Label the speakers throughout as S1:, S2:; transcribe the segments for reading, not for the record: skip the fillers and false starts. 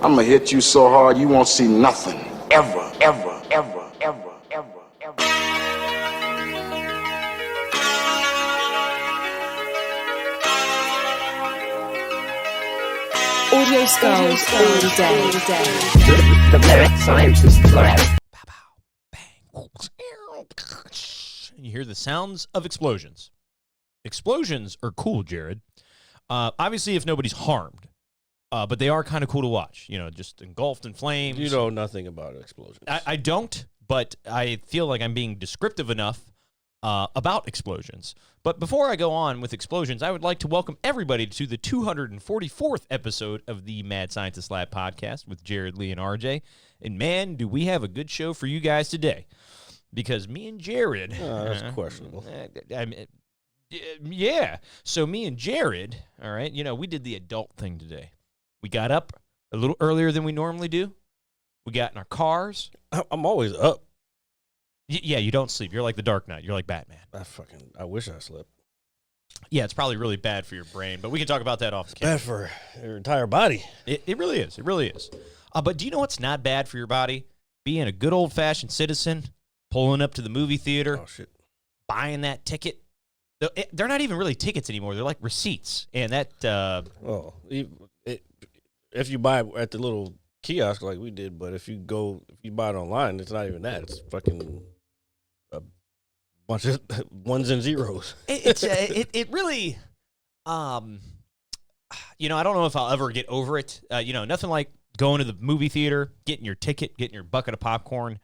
S1: I'm gonna hit you so hard you won't see nothing. Ever, ever, ever, ever, ever, ever.
S2: Audio skulls all day.
S3: The lyric scientist lab.
S4: Pow, pow, bang. And you hear the sounds of explosions. Explosions are cool, Jared. Obviously, if nobody's harmed. But they are kind of cool to watch. You know, just engulfed in flames.
S5: You know nothing about explosions.
S4: I don't, but I feel like I'm being descriptive enough about explosions. But before I go on with explosions, I would like to welcome everybody to the 244th episode of the Mad Scientist Lab podcast with Jared, Lee, and RJ. And man, do we have a good show for you guys today. Because me and Jared...
S5: that's questionable.
S4: Yeah. So me and Jared, all right, you know, we did the adult thing today. We got up a little earlier than we normally do. We got in our cars.
S5: I'm always up.
S4: Yeah, you don't sleep. You're like the Dark Knight. You're like Batman.
S5: I wish I slept.
S4: Yeah, it's probably really bad for your brain, but we can talk about that off the camera.
S5: Bad for your entire body.
S4: It really is. It really is. But do you know what's not bad for your body? Being a good old-fashioned citizen, pulling up to the movie theater,
S5: Oh, shit.
S4: buying that ticket. They're not even really tickets anymore. They're like receipts. And that...
S5: If you buy it at the little kiosk like we did, but if you buy it online, it's not even that. It's fucking a bunch of ones and zeros.
S4: It really, you know, I don't know if I'll ever get over it. You know, nothing like going to the movie theater, getting your ticket, getting your bucket of popcorn.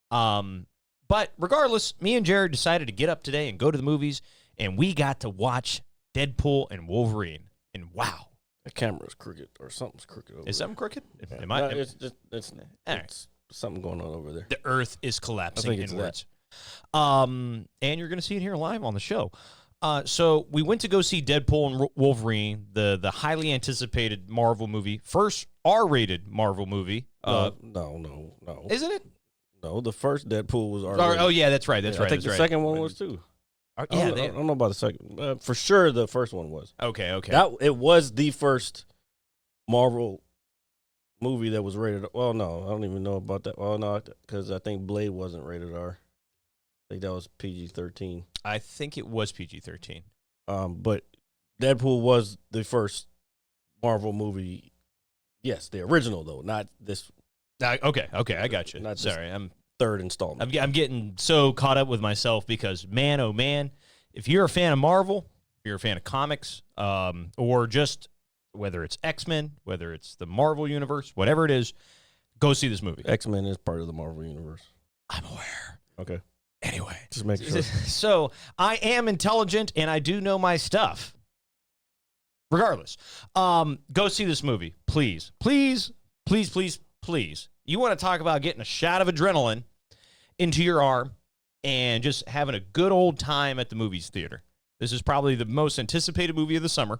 S4: But regardless, me and Jared decided to get up today and go to the movies, and we got to watch Deadpool and Wolverine. And wow.
S5: The camera's crooked or something's crooked over
S4: Is
S5: there.
S4: something crooked?
S5: Yeah. It's something going on over there.
S4: The earth is collapsing
S5: it's
S4: inwards. And you're going to see it here live on the show. So we went to go see Deadpool and Wolverine, the highly anticipated Marvel movie, first R-rated Marvel movie.
S5: No.
S4: Isn't it?
S5: No, the first Deadpool was R-rated.
S4: Oh yeah, that's right. That's right.
S5: I think
S4: that's
S5: the
S4: right.
S5: second one was too.
S4: Yeah,
S5: I don't know about the second. For sure, the first one was.
S4: Okay.
S5: It was the first Marvel movie that was rated. Well, no, I don't even know about that. Well, no, because I think Blade wasn't rated R. I think that was PG-13.
S4: I think it was PG-13.
S5: But Deadpool was the first Marvel movie. Yes, the original though, not this.
S4: Okay, I got you.
S5: Not this
S4: Sorry, I'm
S5: third installment.
S4: I'm getting so caught up with myself because, man, oh, man, if you're a fan of Marvel, if you're a fan of comics, or just whether it's X-Men, whether it's the Marvel Universe, whatever it is, go see this movie.
S5: X-Men is part of the Marvel Universe.
S4: I'm aware.
S5: Okay.
S4: Anyway.
S5: Just make sure.
S4: So I am intelligent, and I do know my stuff. Regardless, go see this movie. Please. Please, please, please, please. You want to talk about getting a shot of adrenaline into your arm and just having a good old time at the movies theater. This is probably the most anticipated movie of the summer,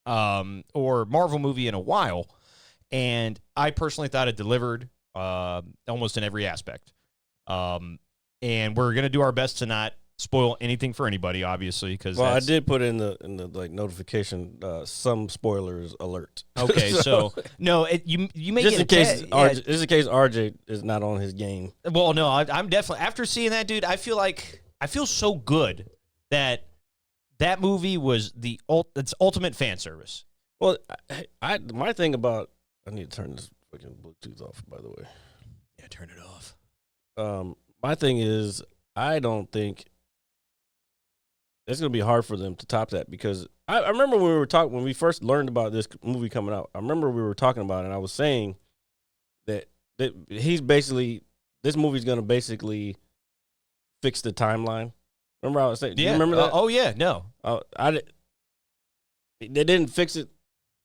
S4: or Marvel movie in a while, and I personally thought it delivered almost in every aspect. And we're going to do our best to not spoil anything for anybody, obviously, because
S5: I did put in the like notification some spoilers alert.
S4: Okay, so no, you may
S5: just
S4: get
S5: in case
S4: just
S5: in case RJ is not on his game.
S4: Well, no, I'm definitely, after seeing that, dude, I feel so good that movie was it's ultimate fan service.
S5: Well, my thing about I need to turn this fucking Bluetooth off. By the way,
S4: yeah, turn it off.
S5: My thing is I don't think it's gonna be hard for them to top that because I remember when we first learned about this movie coming out. I remember we were talking about it, and I was saying that this movie's gonna basically fix the timeline. Remember I was saying? Do you remember that?
S4: Oh yeah, no.
S5: They didn't fix it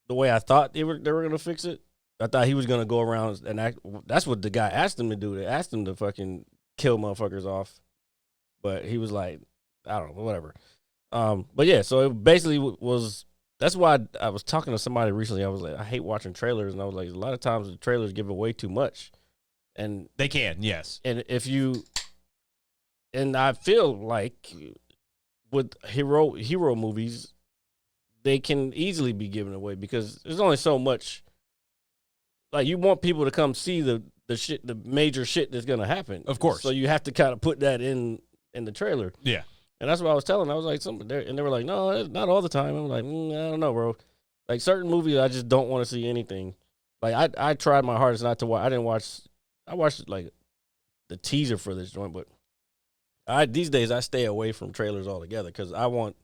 S5: the way I thought they were gonna fix it. I thought he was gonna go around and act. That's what the guy asked him to do. They asked him to fucking kill motherfuckers off, but he was like, I don't know, whatever. But yeah, so it basically was. That's why I was talking to somebody recently. I was like, I hate watching trailers, and I was like, a lot of times the trailers give away too much, and
S4: They can, yes.
S5: and I feel like with hero movies, they can easily be given away because there's only so much like you want people to come see the shit, the major shit that's gonna happen.
S4: Of course.
S5: So you have to kind of put that in the trailer.
S4: Yeah.
S5: And that's what I was telling. I was like, and they were like, no, it's not all the time. I'm like, I don't know, bro. Like certain movies, I just don't want to see anything. Like I tried my hardest not to watch. I watched like the teaser for this joint, but these days I stay away from trailers altogether because I want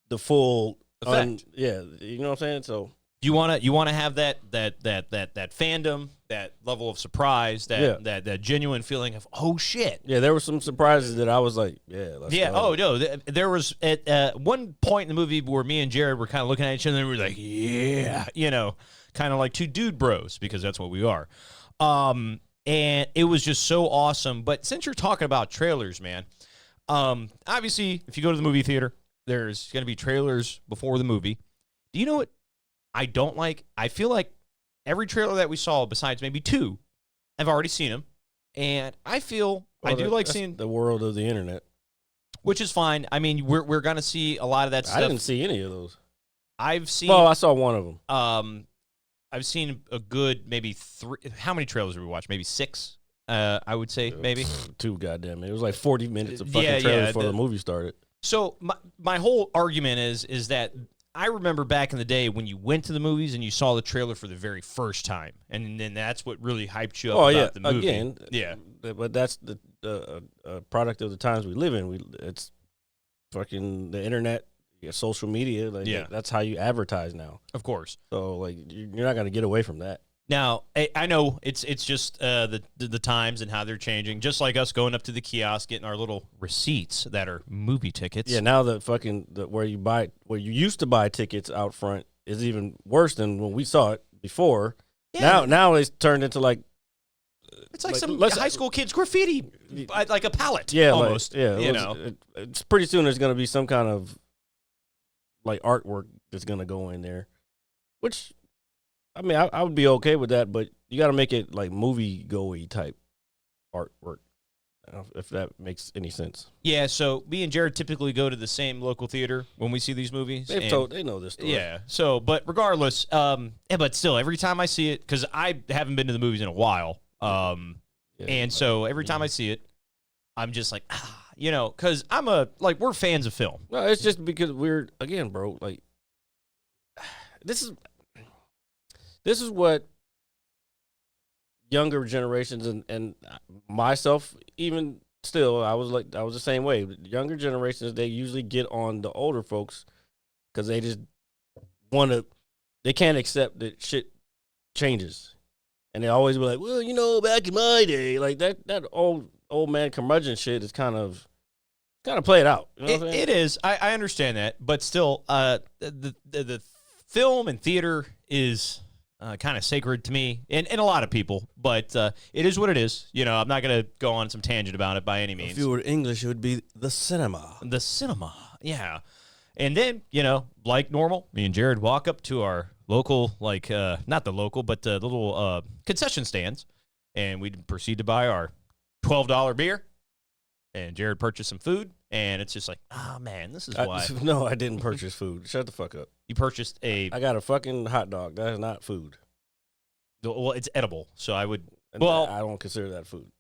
S5: the full
S4: Effect.
S5: yeah, you know what I'm saying. So
S4: You want to have that fandom, that level of surprise, that genuine feeling of oh shit.
S5: yeah, there were some surprises that I was like, let's
S4: Yeah.
S5: go.
S4: Oh no. There was at one point in the movie where me and Jared were kind of looking at each other and we were like, yeah, kind of like two dude bros because that's what we are. And it was just so awesome. But since you're talking about trailers, man, obviously if you go to the movie theater, there's going to be trailers before the movie. Do you know what I don't like? I feel like every trailer that we saw, besides maybe two, I've already seen them, and I feel I do like seeing
S5: the world of the internet.
S4: which is fine. I mean, we're gonna see a lot of that stuff.
S5: I didn't see any of those.
S4: I've seen.
S5: Well, I saw one of them.
S4: I've seen a good maybe 3. How many trailers did we watch? Maybe 6. I would say maybe
S5: 2. Goddamn it! It was like 40 minutes of fucking trailers before the movie started.
S4: So my whole argument is that I remember back in the day when you went to the movies and you saw the trailer for the very first time, and then that's what really hyped you up about the movie.
S5: Again,
S4: yeah.
S5: But that's the product of the times we live in. It's fucking the internet, social media. Like, that's how you advertise now.
S4: Of course.
S5: So like you're not gonna get away from that.
S4: Now, I know it's just the times and how they're changing. Just like us going up to the kiosk, getting our little receipts that are movie tickets.
S5: Yeah, now where you used to buy tickets out front is even worse than when we saw it before.
S4: Yeah.
S5: Now it's turned into like
S4: it's like some high school kids graffiti, like a palette.
S5: Yeah,
S4: almost.
S5: It's pretty soon. There's going to be some kind of like artwork that's going to go in there, which. I mean, I would be okay with that, but you got to make it like movie-go-y type artwork, if that makes any sense.
S4: Yeah, so me and Jared typically go to the same local theater when we see these movies.
S5: They know this story.
S4: Yeah, so, but regardless, but still, every time I see it, because I haven't been to the movies in a while, and so every time I see it, I'm just like, because we're fans of film.
S5: No, it's just because again, bro, like, This is what younger generations and myself, even still, I was the same way. Younger generations, they usually get on the older folks because they just they can't accept that shit changes. And they always be like, well, back in my day, like that old man curmudgeon shit is kind of played out. You know what I'm saying?
S4: It is. I understand that, but still, the film and theater is kind of sacred to me and a lot of people, but it is what it is. I'm not going to go on some tangent about it by any means.
S5: If you were English, it would be the cinema.
S4: The cinema, yeah. And then, like normal, me and Jared walk up to our local, not the local, but the little concession stands, and we proceed to buy our $12 beer, and Jared purchased some food, and it's just like, oh, man, this is why.
S5: No, I didn't purchase food. Shut the fuck up.
S4: You purchased
S5: I got a fucking hot dog. That is not food.
S4: Well, it's edible, so I would.
S5: And
S4: well,
S5: I don't consider that food.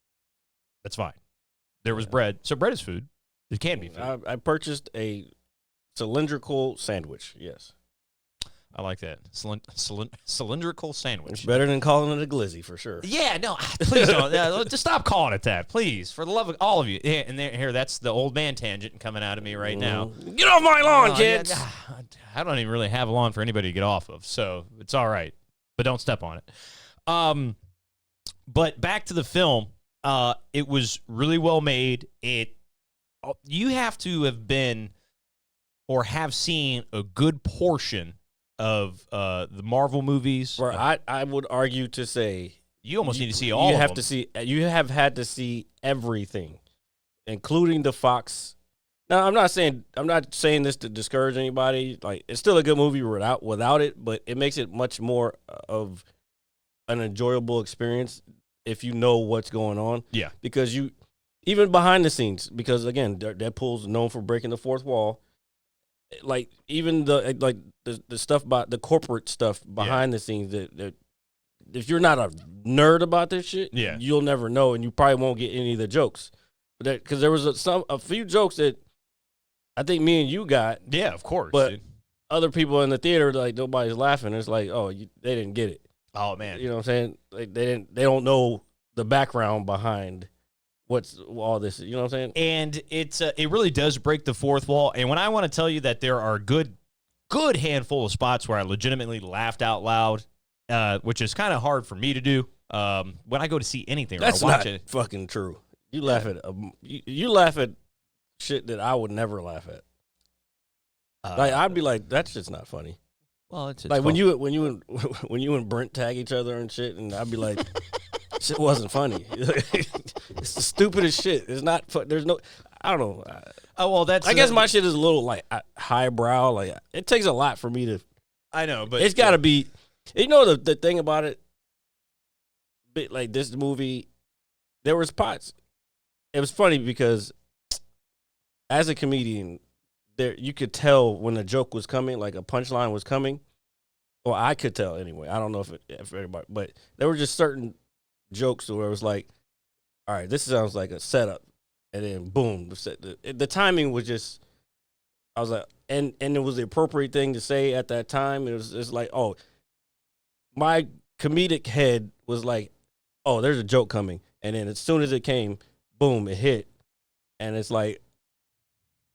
S4: That's fine. There was bread, so bread is food. It can be food.
S5: I purchased a cylindrical sandwich. Yes,
S4: I like that cylindrical sandwich.
S5: it's better than calling it a glizzy for sure.
S4: Yeah, no, please don't. Just stop calling it that, please, for the love of all of you. Yeah, and here, that's the old man tangent coming out of me right now.
S5: Get off my lawn, kids!
S4: Yeah, I don't even really have a lawn for anybody to get off of, so it's all right. But don't step on it. But back to the film, it was really well made. You have to have been or have seen a good portion of the Marvel movies.
S5: I would argue to say
S4: you almost need to see all of them.
S5: You have had to see everything, including the Fox. Now, I'm not saying this to discourage anybody. Like, it's still a good movie without it, but it makes it much more of an enjoyable experience if you know what's going on.
S4: Yeah.
S5: Because even behind the scenes, because again, Deadpool's known for breaking the fourth wall. like even the stuff about the corporate stuff behind the scenes that if you're not a nerd about this shit, you'll never know, and you probably won't get any of the jokes. But because there was a few jokes that I think me and you got,
S4: of course,
S5: but
S4: dude.
S5: other people in the theater, like, nobody's laughing. It's like, oh, they didn't get it.
S4: Oh man,
S5: You know what I'm saying? Like, they don't know the background behind what's all this. You know what I'm saying?
S4: and it really does break the fourth wall. And when I want to tell you that there are a good handful of spots where I legitimately laughed out loud, which is kind of hard for me to do when I go to see anything.
S5: That's
S4: or I watch
S5: not
S4: it.
S5: fucking true. You laugh at you laugh at shit that I would never laugh at. Like, I'd be like, that's just not funny.
S4: Well, it's
S5: Like when you and Brent tag each other and shit, and I'd be like, shit wasn't funny. It's the stupidest shit. It's not. There's no. I don't know.
S4: Oh well, that's.
S5: I guess my shit is a little like highbrow. Like, it takes a lot for me to.
S4: I know, but
S5: It's got to be. You know the thing about it. Like this movie, there was spots. It was funny because, as a comedian, you could tell when a joke was coming, like a punchline was coming. Well, I could tell anyway. I don't know if everybody, but there were just certain jokes where it was like, all right, this sounds like a setup, and then boom, the timing was just. I was like, and it was the appropriate thing to say at that time. It was just like, oh, my comedic head was like, oh, there's a joke coming, and then as soon as it came, boom, it hit, and it's like,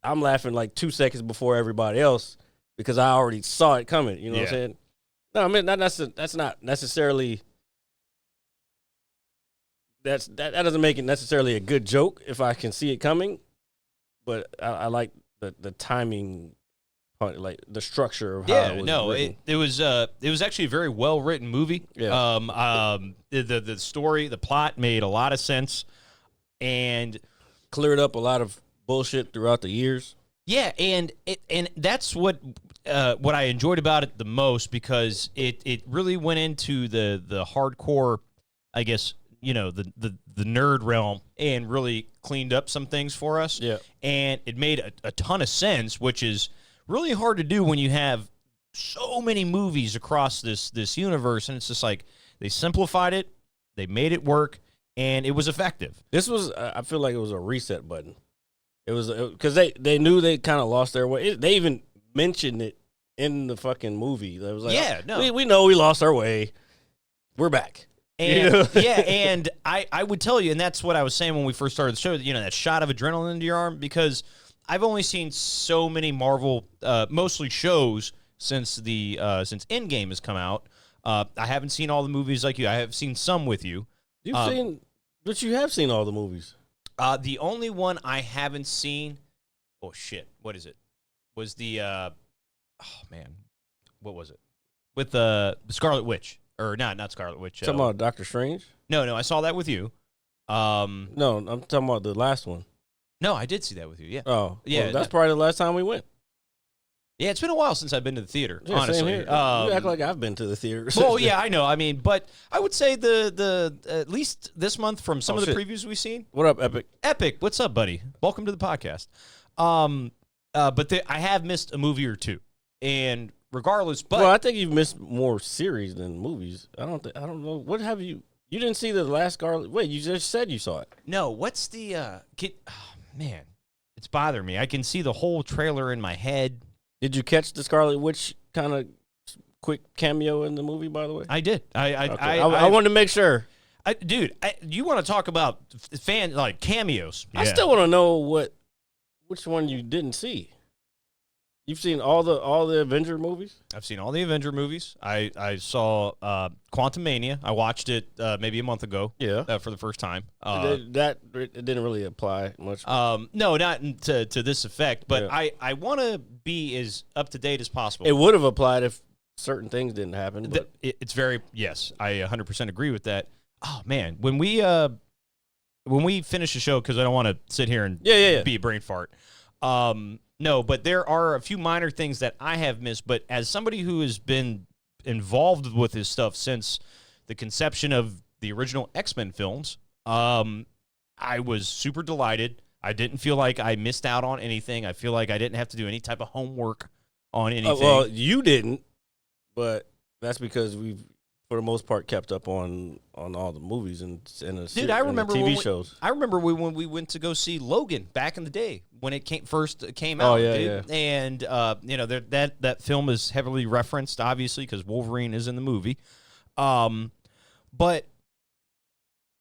S5: I'm laughing like 2 seconds before everybody else because I already saw it coming. You know what I'm saying? No, I mean that's not necessarily. That doesn't make it necessarily a good joke if I can see it coming, but I like the timing, part, like the structure of how it was written.
S4: It was actually a very well written movie.
S5: Yeah.
S4: The story, the plot made a lot of sense, and
S5: Cleared up a lot of bullshit throughout the years.
S4: yeah, and that's what I enjoyed about it the most, because it really went into the hardcore, I guess, the nerd realm, and really cleaned up some things for us.
S5: Yeah.
S4: And it made a ton of sense, which is really hard to do when you have so many movies across this universe, and it's just like they simplified it, they made it work, and it was effective.
S5: This was, I feel like it was a reset button. It was because they knew they kind of lost their way. They even mentioned it in the fucking movie. It was like, we know we lost our way. We're back.
S4: And and I would tell you, and that's what I was saying when we first started the show, that shot of adrenaline into your arm, because I've only seen so many Marvel, mostly shows, since Endgame has come out. I haven't seen all the movies like you. I have seen some with you.
S5: You have seen all the movies.
S4: The only one I haven't seen, oh shit, what is it? Was the what was it? With the Scarlet Witch, or not Scarlet Witch.
S5: Talking about Doctor Strange?
S4: No, I saw that with you.
S5: No, I'm talking about the last one.
S4: No, I did see that with you. Yeah.
S5: Oh,
S4: yeah.
S5: Well, that's probably the last time we went.
S4: Yeah, it's been a while since I've been to the theater.
S5: Yeah,
S4: honestly,
S5: same here. You act like I've been to the theater.
S4: Well, yeah, I know. I mean, but I would say the at least this month, from some of the previews we've seen.
S5: What up, Epic?
S4: Epic, what's up, buddy? Welcome to the podcast. But I have missed a movie or two, and regardless, but
S5: well, I think you've missed more series than movies. I don't know. What have you? You didn't see the last Scarlet? Wait, you just said you saw it.
S4: No, what's the man? It's bothering me. I can see the whole trailer in my head.
S5: Did you catch the Scarlet Witch kind of quick cameo in the movie? By the way,
S4: I did.
S5: I wanted to make sure.
S4: Dude, you want to talk about cameos?
S5: I still want to know which one you didn't see. You've seen all the Avenger movies?
S4: I've seen all the Avenger movies. I saw Quantumania. I watched it maybe a month ago.
S5: Yeah,
S4: for the first time.
S5: It didn't really apply much.
S4: No, not to this effect. But yeah. I want to be as up to date as possible.
S5: It would have applied if certain things didn't happen. But
S4: it's very yes. I 100% agree with that. Oh man, when we finish the show, because I don't want to sit here and be a brain fart. No, but there are a few minor things that I have missed. But as somebody who has been involved with this stuff since the conception of the original X-Men films, I was super delighted. I didn't feel like I missed out on anything. I feel like I didn't have to do any type of homework on anything.
S5: Well, you didn't, but that's because we've, for the most part, kept up on all the movies and
S4: Dude, I remember
S5: TV
S4: when
S5: shows.
S4: I remember when we went to go see Logan back in the day when it first came out.
S5: Oh, yeah,
S4: dude.
S5: yeah.
S4: And that film is heavily referenced, obviously, because Wolverine is in the movie. But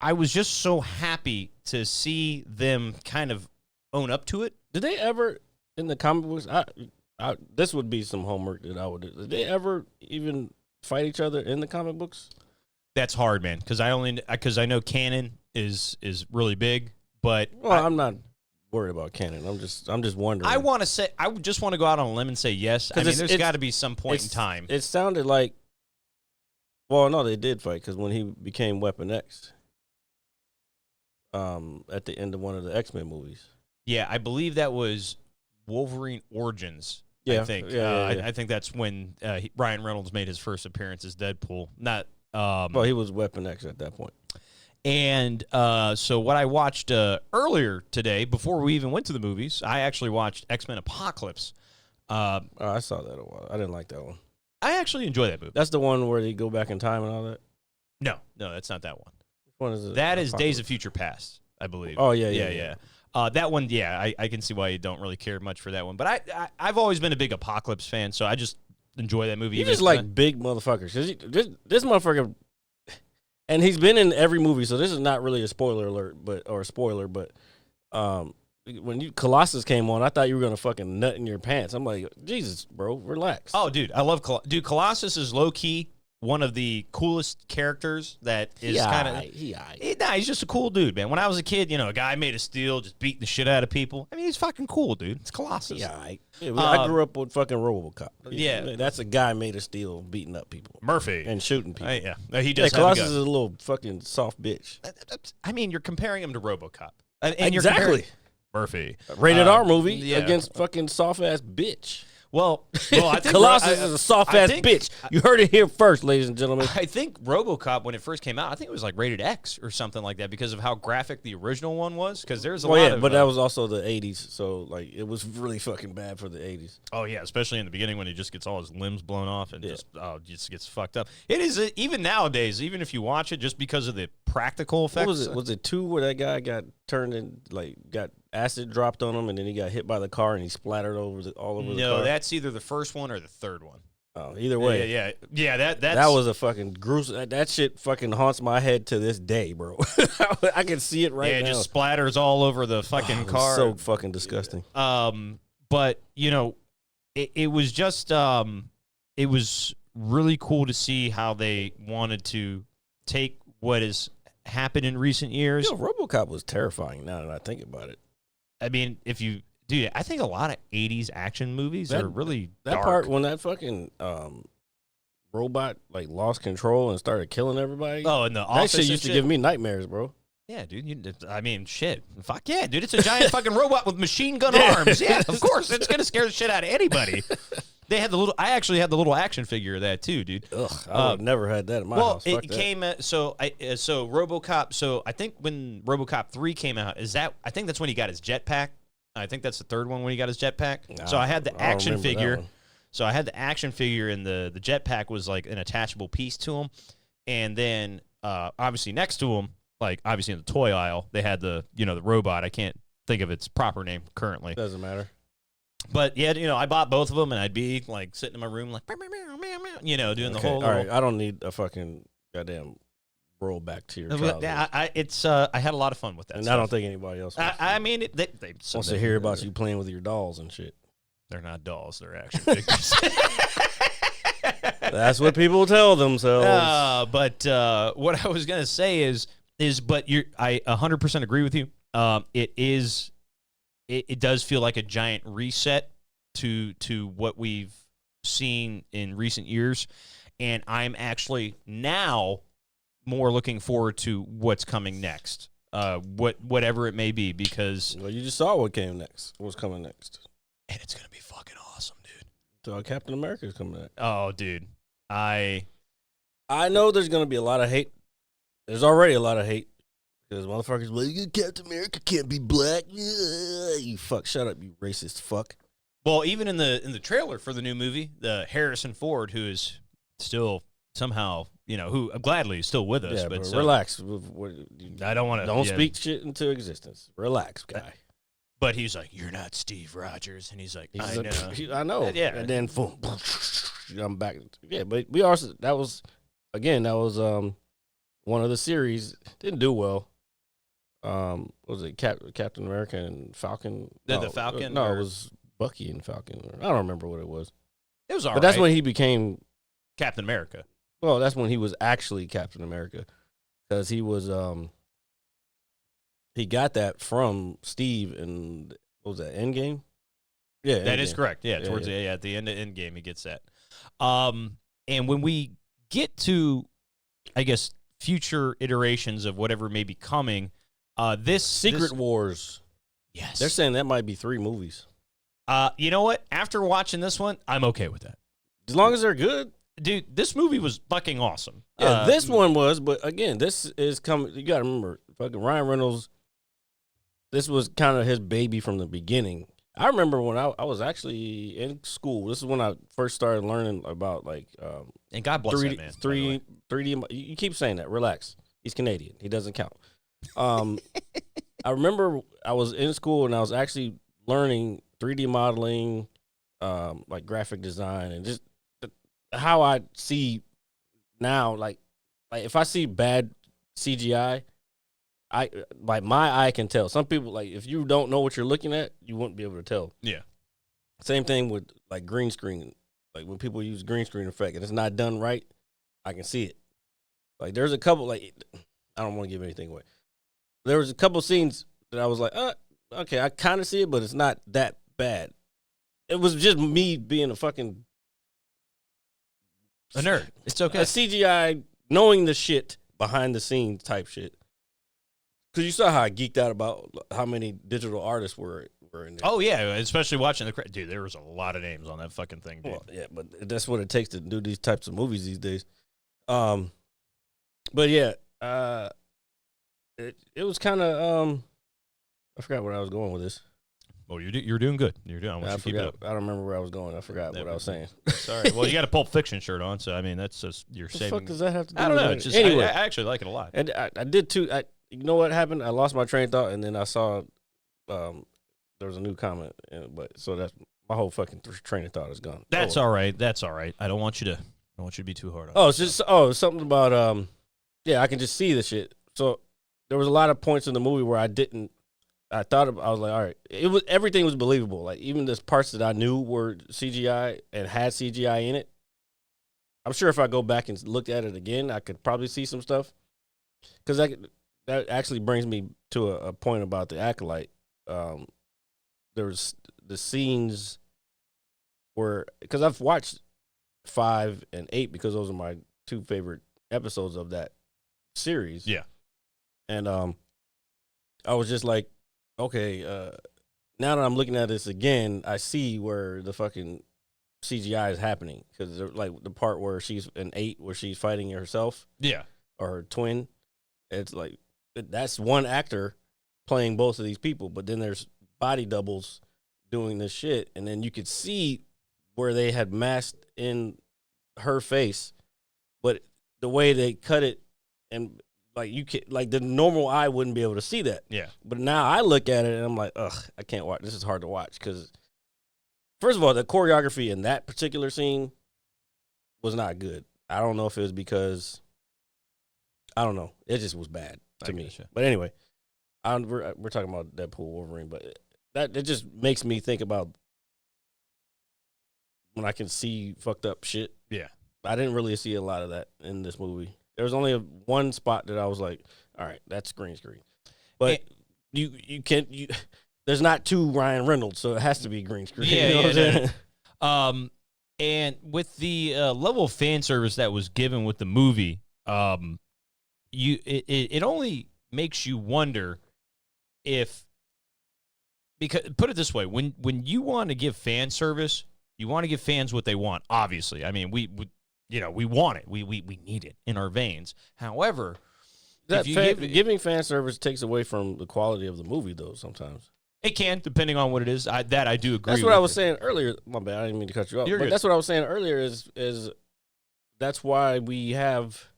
S4: I was just so happy to see them kind of own up to it.
S5: Did they ever in the comic books? This would be some homework that I would do. Did they ever even fight each other in the comic books?
S4: That's hard, man, because I know canon is really big, but
S5: I'm not worried about canon. I'm just wondering.
S4: I would just want to go out on a limb and say yes. I mean, there's got to be some point in time.
S5: It sounded like, well, no, they did fight because when he became Weapon X, at the end of one of the X-Men movies.
S4: Yeah, I believe that was Wolverine Origins.
S5: Yeah,
S4: I think.
S5: yeah.
S4: I think that's when Ryan Reynolds made his first appearance as Deadpool. Not.
S5: Well, he was Weapon X at that point.
S4: And so what I watched earlier today, before we even went to the movies, I actually watched X-Men Apocalypse.
S5: I saw that a while. I didn't like that one.
S4: I actually enjoy that movie.
S5: That's the one where they go back in time and all that?
S4: No, that's not that one.
S5: Which one is it?
S4: That is Days of Future Past, I believe.
S5: Oh, yeah.
S4: That one, I can see why you don't really care much for that one. But I've always been a big Apocalypse fan, so I just enjoy that movie.
S5: You just like big motherfuckers. This motherfucker, and he's been in every movie, so this is not really a spoiler alert, but when Colossus came on, I thought you were gonna fucking nut in your pants. I'm like, Jesus, bro, relax.
S4: Oh, dude, I love Colossus is low key one of the coolest characters that is kind of he's just a cool dude, man. When I was a kid, a guy made of steel, just beating the shit out of people. I mean, he's fucking cool, dude. It's Colossus.
S5: Yeah, I grew up with fucking RoboCop.
S4: Yeah,
S5: that's a guy made of steel beating up people,
S4: Murphy,
S5: and shooting people.
S4: Yeah, he does.
S5: Colossus is a little fucking soft bitch.
S4: I mean, you're comparing him to RoboCop, and
S5: exactly.
S4: Murphy,
S5: rated R movie against fucking soft ass bitch.
S4: Well, I think
S5: Colossus is a soft-ass bitch. You heard it here first, ladies and gentlemen.
S4: I think RoboCop, when it first came out, I think it was like rated X or something like that because of how graphic the original one was. Because there's a lot of...
S5: but that was also the 80s, so like it was really fucking bad for the 80s.
S4: Oh, yeah, especially in the beginning when he just gets all his limbs blown off and just gets fucked up. It is, even nowadays, even if you watch it, just because of the practical effects.
S5: What was it? Was it 2 where that guy got turned in, got acid dropped on him, and then he got hit by the car and he splattered all over the car?
S4: No, that's either the first one or the third one.
S5: Oh, either way.
S4: Yeah,
S5: that was a fucking gruesome. That shit fucking haunts my head to this day, bro. I can see it right now.
S4: Yeah, it just splatters all over the fucking car.
S5: So fucking disgusting.
S4: But, it was just, it was really cool to see how they wanted to take what has happened in recent years.
S5: RoboCop was terrifying now that I think about it.
S4: I mean, I think a lot of 80s action movies are really
S5: that
S4: dark.
S5: part when that fucking robot lost control and started killing everybody.
S4: Oh, and the
S5: that shit used to give me nightmares, bro.
S4: Yeah, dude. Shit. Fuck yeah, dude. It's a giant fucking robot with machine gun arms. Yeah, of course. It's gonna scare the shit out of anybody. They had I actually had the little action figure of that too, dude.
S5: Ugh, I would never had that in my house.
S4: Well, it came so RoboCop. So I think when RoboCop 3 came out, I think that's when he got his jetpack. I think that's the third one when he got his jetpack. So I had the action figure. So I had the action figure, and the jetpack was like an attachable piece to him. And then obviously next to him, obviously in the toy aisle, they had the the robot. I can't think of its proper name currently.
S5: Doesn't matter.
S4: But yeah, I bought both of them, and I'd be sitting in my room doing the whole.
S5: All right, I don't need a fucking goddamn roll back to your childhood.
S4: I had a lot of fun with that.
S5: And
S4: stuff.
S5: I don't think anybody else.
S4: I mean, they
S5: wants to hear about you playing with your dolls and shit.
S4: They're not dolls; they're action figures.
S5: That's what people tell themselves.
S4: But what I was gonna say is, but I 100% agree with you. It does feel like a giant reset to what we've seen in recent years, and I'm actually now more looking forward to what's coming next, whatever it may be, because
S5: you just saw what came next. What's coming next,
S4: and it's gonna be fucking awesome, dude.
S5: So Captain America is coming next.
S4: Oh, dude, I
S5: know there's gonna be a lot of hate. There's already a lot of hate Because motherfuckers like, Captain America can't be black. You fuck, shut up, you racist fuck.
S4: Well, even in the trailer for the new movie, the Harrison Ford, who is still somehow, who gladly is still with us.
S5: Yeah, but
S4: so,
S5: relax.
S4: I don't want to.
S5: Don't speak shit into existence. Relax, guy.
S4: But he's like, you're not Steve Rogers. And he's like, I know.
S5: I know.
S4: Yeah.
S5: And then, boom, I'm back. Yeah, but we also, that was one of the series. Didn't do well. What was it Captain America and Falcon?
S4: The Falcon?
S5: No, it was Bucky and Falcon. I don't remember what it was.
S4: It was all right.
S5: But that's when he became
S4: Captain America.
S5: Well, that's when he was actually Captain America, because he was he got that from Steve and what was that, Endgame? Yeah,
S4: that
S5: Endgame.
S4: is correct. Yeah, towards at the end of Endgame, he gets that. And when we get to, I guess, future iterations of whatever may be coming, this
S5: Secret Wars.
S4: Yes,
S5: They're saying that might be 3 movies.
S4: You know what? After watching this one, I'm okay with that.
S5: As long as they're good.
S4: Dude, this movie was fucking awesome.
S5: Yeah, this one was, but again, this is coming. You got to remember, fucking Ryan Reynolds, this was kind of his baby from the beginning. I remember when I was actually in school. This is when I first started learning about, like,
S4: and God bless that man.
S5: 3D. You keep saying that. Relax. He's Canadian. He doesn't count. I remember I was in school and I was actually learning 3D modeling, like graphic design, and just how I see now. Like if I see bad CGI, my eye can tell. Some people, like, if you don't know what you're looking at, you wouldn't be able to tell.
S4: Yeah.
S5: Same thing with, like, green screen. Like, when people use green screen effect and it's not done right, I can see it. Like, there's a couple, like, I don't want to give anything away. There was a couple scenes that I was like, okay, I kind of see it, but it's not that bad. It was just me being a fucking
S4: nerd. It's okay.
S5: A CGI, knowing the shit behind the scenes type shit. Because you saw how I geeked out about how many digital artists were in there.
S4: Oh, yeah, especially watching dude, there was a lot of names on that fucking thing, dude.
S5: Well, yeah, but that's what it takes to do these types of movies these days. But yeah, it was kind of I forgot where I was going with this.
S4: Oh, you're doing good. You're doing. I
S5: don't remember where I was going. I forgot what I was saying.
S4: Sorry. Well, you got a Pulp Fiction shirt on, so I mean that's just you're saving.
S5: What the fuck does that have to do?
S4: I don't
S5: with
S4: know.
S5: it?
S4: It's just
S5: Anyway,
S4: I actually like it a lot.
S5: And I did too. You know what happened? I lost my train of thought, and then I saw there was a new comment. But so that's my whole fucking train of thought is gone.
S4: That's all right. That's all right. I don't want you to be too hard on.
S5: Oh, it's just something about yeah, I can just see the shit. So there was a lot of points in the movie where I was like, all right, everything was believable. Like, even the parts that I knew were CGI and had CGI in it. I'm sure if I go back and look at it again, I could probably see some stuff. Because that actually brings me to a point about the Acolyte. There was the scenes where, because I've watched 5 and 8 because those are my 2 favorite episodes of that series.
S4: Yeah.
S5: And I was just like, okay, now that I'm looking at this again, I see where the fucking CGI is happening. Because, like, the part where she's in 8, where she's fighting herself.
S4: Yeah.
S5: Or her twin. It's like, that's one actor playing both of these people. But then there's body doubles doing this shit. And then you could see where they had masked in her face. But the way they cut it, and like, you can, like, the normal eye wouldn't be able to see that.
S4: Yeah.
S5: But now I look at it and I'm like, ugh, I can't watch. This is hard to watch because, first of all, the choreography in that particular scene was not good. I don't know if it was because, I don't know. It just was bad to me. But anyway, we're talking about Deadpool Wolverine, but it just makes me think about when I can see fucked up shit.
S4: Yeah.
S5: I didn't really see a lot of that in this movie. There was only one spot that I was like, all right, that's green screen. But you can't, there's not 2 Ryan Reynolds, so it has to be green screen.
S4: Yeah,
S5: you know what I'm saying?
S4: And with the level of fan service that was given with the movie, it only makes you wonder if, because put it this way, when you want to give fan service, you want to give fans what they want. Obviously, I mean we want it, we need it in our veins. However,
S5: That
S4: if you
S5: giving fan service takes away from the quality of the movie, though. Sometimes
S4: it can, depending on what it is. I do agree.
S5: that's what
S4: with
S5: I was
S4: it.
S5: saying earlier. My bad, I didn't mean to cut you off.
S4: You're
S5: But
S4: good.
S5: that's what I was saying earlier. Is that's why we have.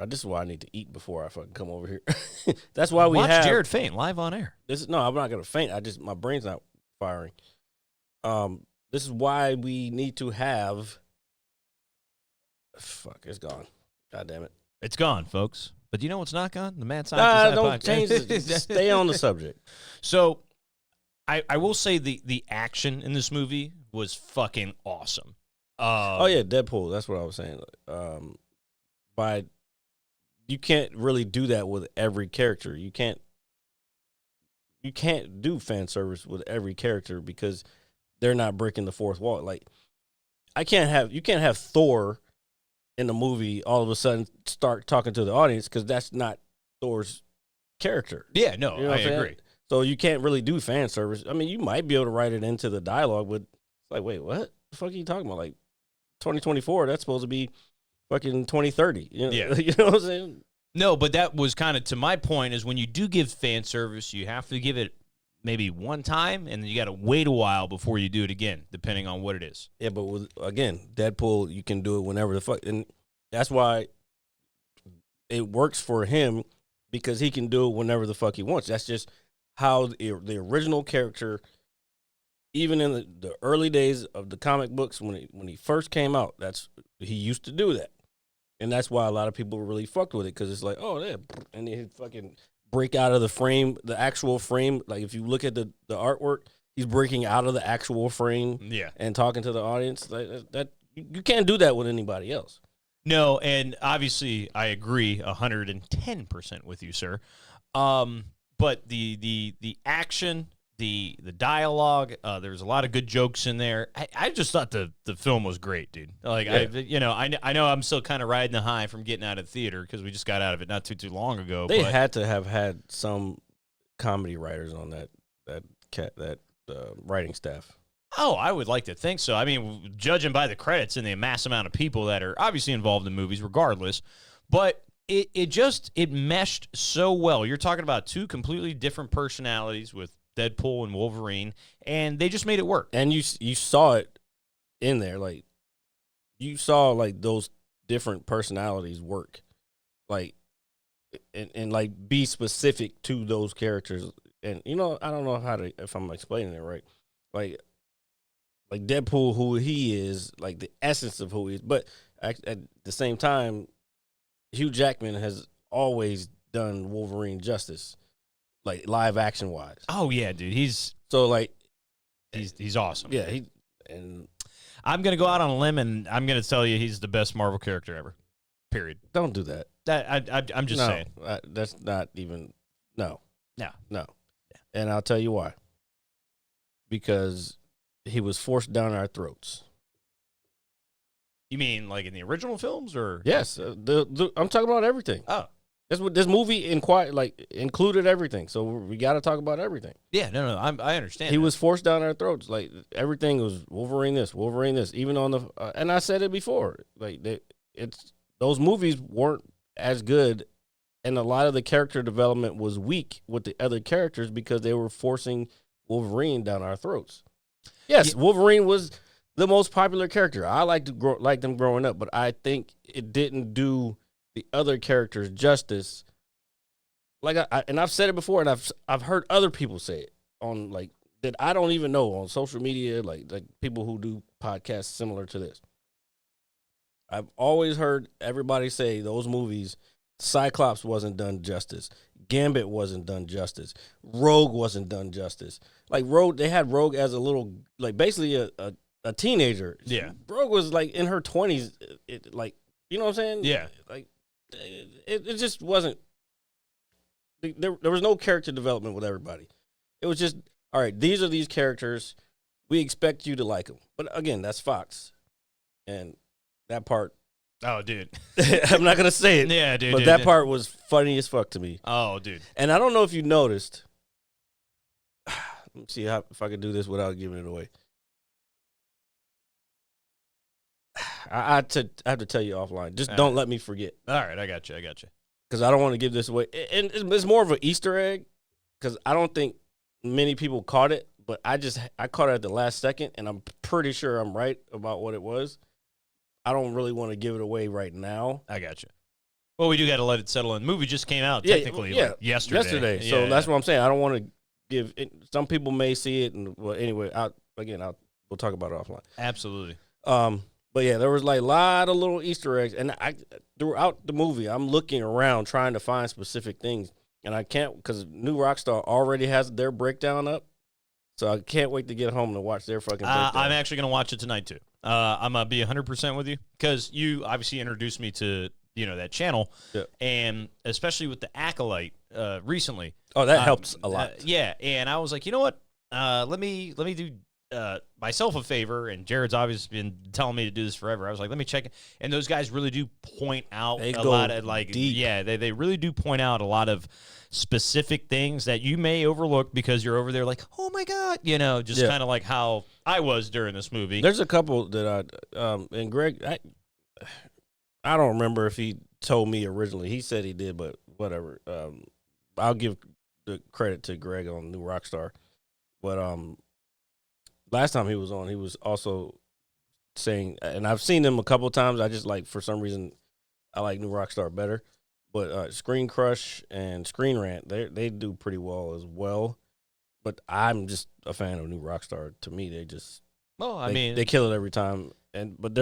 S5: This is why I need to eat before I fucking come over here. That's why we
S4: Watch
S5: have
S4: Jared faint live on air.
S5: I'm not gonna faint. My brain's not firing. This is why we need to have. Fuck, it's gone. God damn it.
S4: It's gone, folks. But you know what's not gone? The Mad Scientist.
S5: Don't change it. Just stay on the subject.
S4: So, I will say the action in this movie was fucking awesome.
S5: Oh yeah, Deadpool. That's what I was saying. By you can't really do that with every character. You can't do fan service with every character because they're not breaking the fourth wall. Like you can't have Thor in the movie all of a sudden start talking to the audience because that's not Thor's character.
S4: Yeah, no,
S5: You know
S4: I
S5: what I'm saying?
S4: agree.
S5: So you can't really do fan service. I mean, you might be able to write it into the dialogue, but it's like, wait, what the fuck are you talking about? Like 2024, that's supposed to be fucking 2030. You know,
S4: Yeah.
S5: you know what I'm saying?
S4: No, but that was kind of to my point is when you do give fan service, you have to give it maybe one time, and then you got to wait a while before you do it again, depending on what it is.
S5: Yeah, but again, Deadpool, you can do it whenever the fuck, and that's why it works for him because he can do it whenever the fuck he wants. That's just how the original character, even in the early days of the comic books when he first came out, he used to do that. And that's why a lot of people really fucked with it because it's like, oh, yeah, and he'd fucking break out of the frame, the actual frame. Like if you look at the artwork, he's breaking out of the actual frame, and talking to the audience. Like that you can't do that with anybody else.
S4: No, and obviously I agree 110% with you, sir. But the action, the dialogue, there's a lot of good jokes in there. I just thought the film was great, dude. Like
S5: Yeah.
S4: I know I'm still kind of riding the high from getting out of theater because we just got out of it not too long ago.
S5: They
S4: but
S5: had to have had some comedy writers on that writing staff.
S4: Oh, I would like to think so. I mean, judging by the credits and the mass amount of people that are obviously involved in movies, regardless, but it meshed so well. You're talking about two completely different personalities with Deadpool and Wolverine, and they just made it work.
S5: And you saw it in there, like you saw like those different personalities work, like and like be specific to those characters. And I don't know if I'm explaining it right, like Deadpool, who he is, like the essence of who he is. But at the same time, Hugh Jackman has always done Wolverine justice, like live action wise.
S4: Oh yeah, dude, he's awesome.
S5: Yeah, and
S4: I'm gonna go out on a limb and I'm gonna tell you he's the best Marvel character ever. Period.
S5: don't do that.
S4: I'm just saying.
S5: That's not even no.
S4: No.
S5: And I'll tell you why. Because he was forced down our throats.
S4: You mean like in the original films, or
S5: Yes, I'm talking about everything.
S4: Oh,
S5: That's what this movie included everything. So we got to talk about everything.
S4: yeah, no, I understand.
S5: He
S4: that.
S5: was forced down our throats. Like everything was Wolverine this. Even on the and I said it before. Like those movies weren't as good, and a lot of the character development was weak with the other characters because they were forcing Wolverine down our throats. Yes, Wolverine was the most popular character. I liked them growing up, but I think it didn't do the other characters justice. Like and I've said it before, and I've heard other people say it on like that I don't even know on social media, like people who do podcasts similar to this. I've always heard everybody say those movies, Cyclops wasn't done justice, Gambit wasn't done justice, Rogue wasn't done justice. Like Rogue, they had Rogue as a little, like basically a teenager.
S4: Yeah.
S5: Rogue was like in her 20s, like, you know what I'm saying?
S4: Yeah.
S5: Like it just wasn't. There was no character development with everybody. It was just, all right, these are these characters. We expect you to like them. But again, that's Fox. And that part,
S4: Oh, dude.
S5: I'm not going to say it.
S4: Yeah, dude.
S5: But
S4: dude,
S5: that
S4: dude.
S5: part was funny as fuck to me.
S4: Oh, dude.
S5: And I don't know if you noticed. Let me see if I can do this without giving it away. I have to tell you offline. Just don't let me forget.
S4: All right, I got you.
S5: Because I don't want to give this away. And it's more of an Easter egg because I don't think many people caught it, but I caught it at the last second, and I'm pretty sure I'm right about what it was. I don't really want to give it away right now.
S4: I got you. Well, we do got to let it settle in. The movie just came out technically like yesterday.
S5: So that's what I'm saying. I don't want to give it. Some people may see it, and well, anyway, we'll talk about it offline.
S4: Absolutely.
S5: But yeah, there was like a lot of little Easter eggs, and throughout the movie, I'm looking around trying to find specific things, and I can't because New Rockstar already has their breakdown up, so I can't wait to get home to watch their fucking breakdown.
S4: I'm actually gonna watch it tonight too. I'm gonna be 100% with you because you obviously introduced me to that channel, and especially with the Acolyte recently.
S5: Oh, that helps a lot.
S4: Yeah, and I was like, you know what? Let me do myself a favor, and Jared's obviously been telling me to do this forever. I was like, let me check it. And those guys really do point out a lot of deep. Yeah, they really do point out a lot of specific things that you may overlook because you're over there like, oh my God, just kind of like how I was during this movie.
S5: There's a couple that and Greg, I don't remember if he told me originally. He said he did, but whatever. I'll give the credit to Greg on New Rockstar. But last time he was on, he was also saying, and I've seen him a couple of times. I just for some reason, I like New Rockstar better. But Screen Crush and Screen Rant, they do pretty well as well. But I'm just a fan of New Rockstar. To me, they kill it every time. But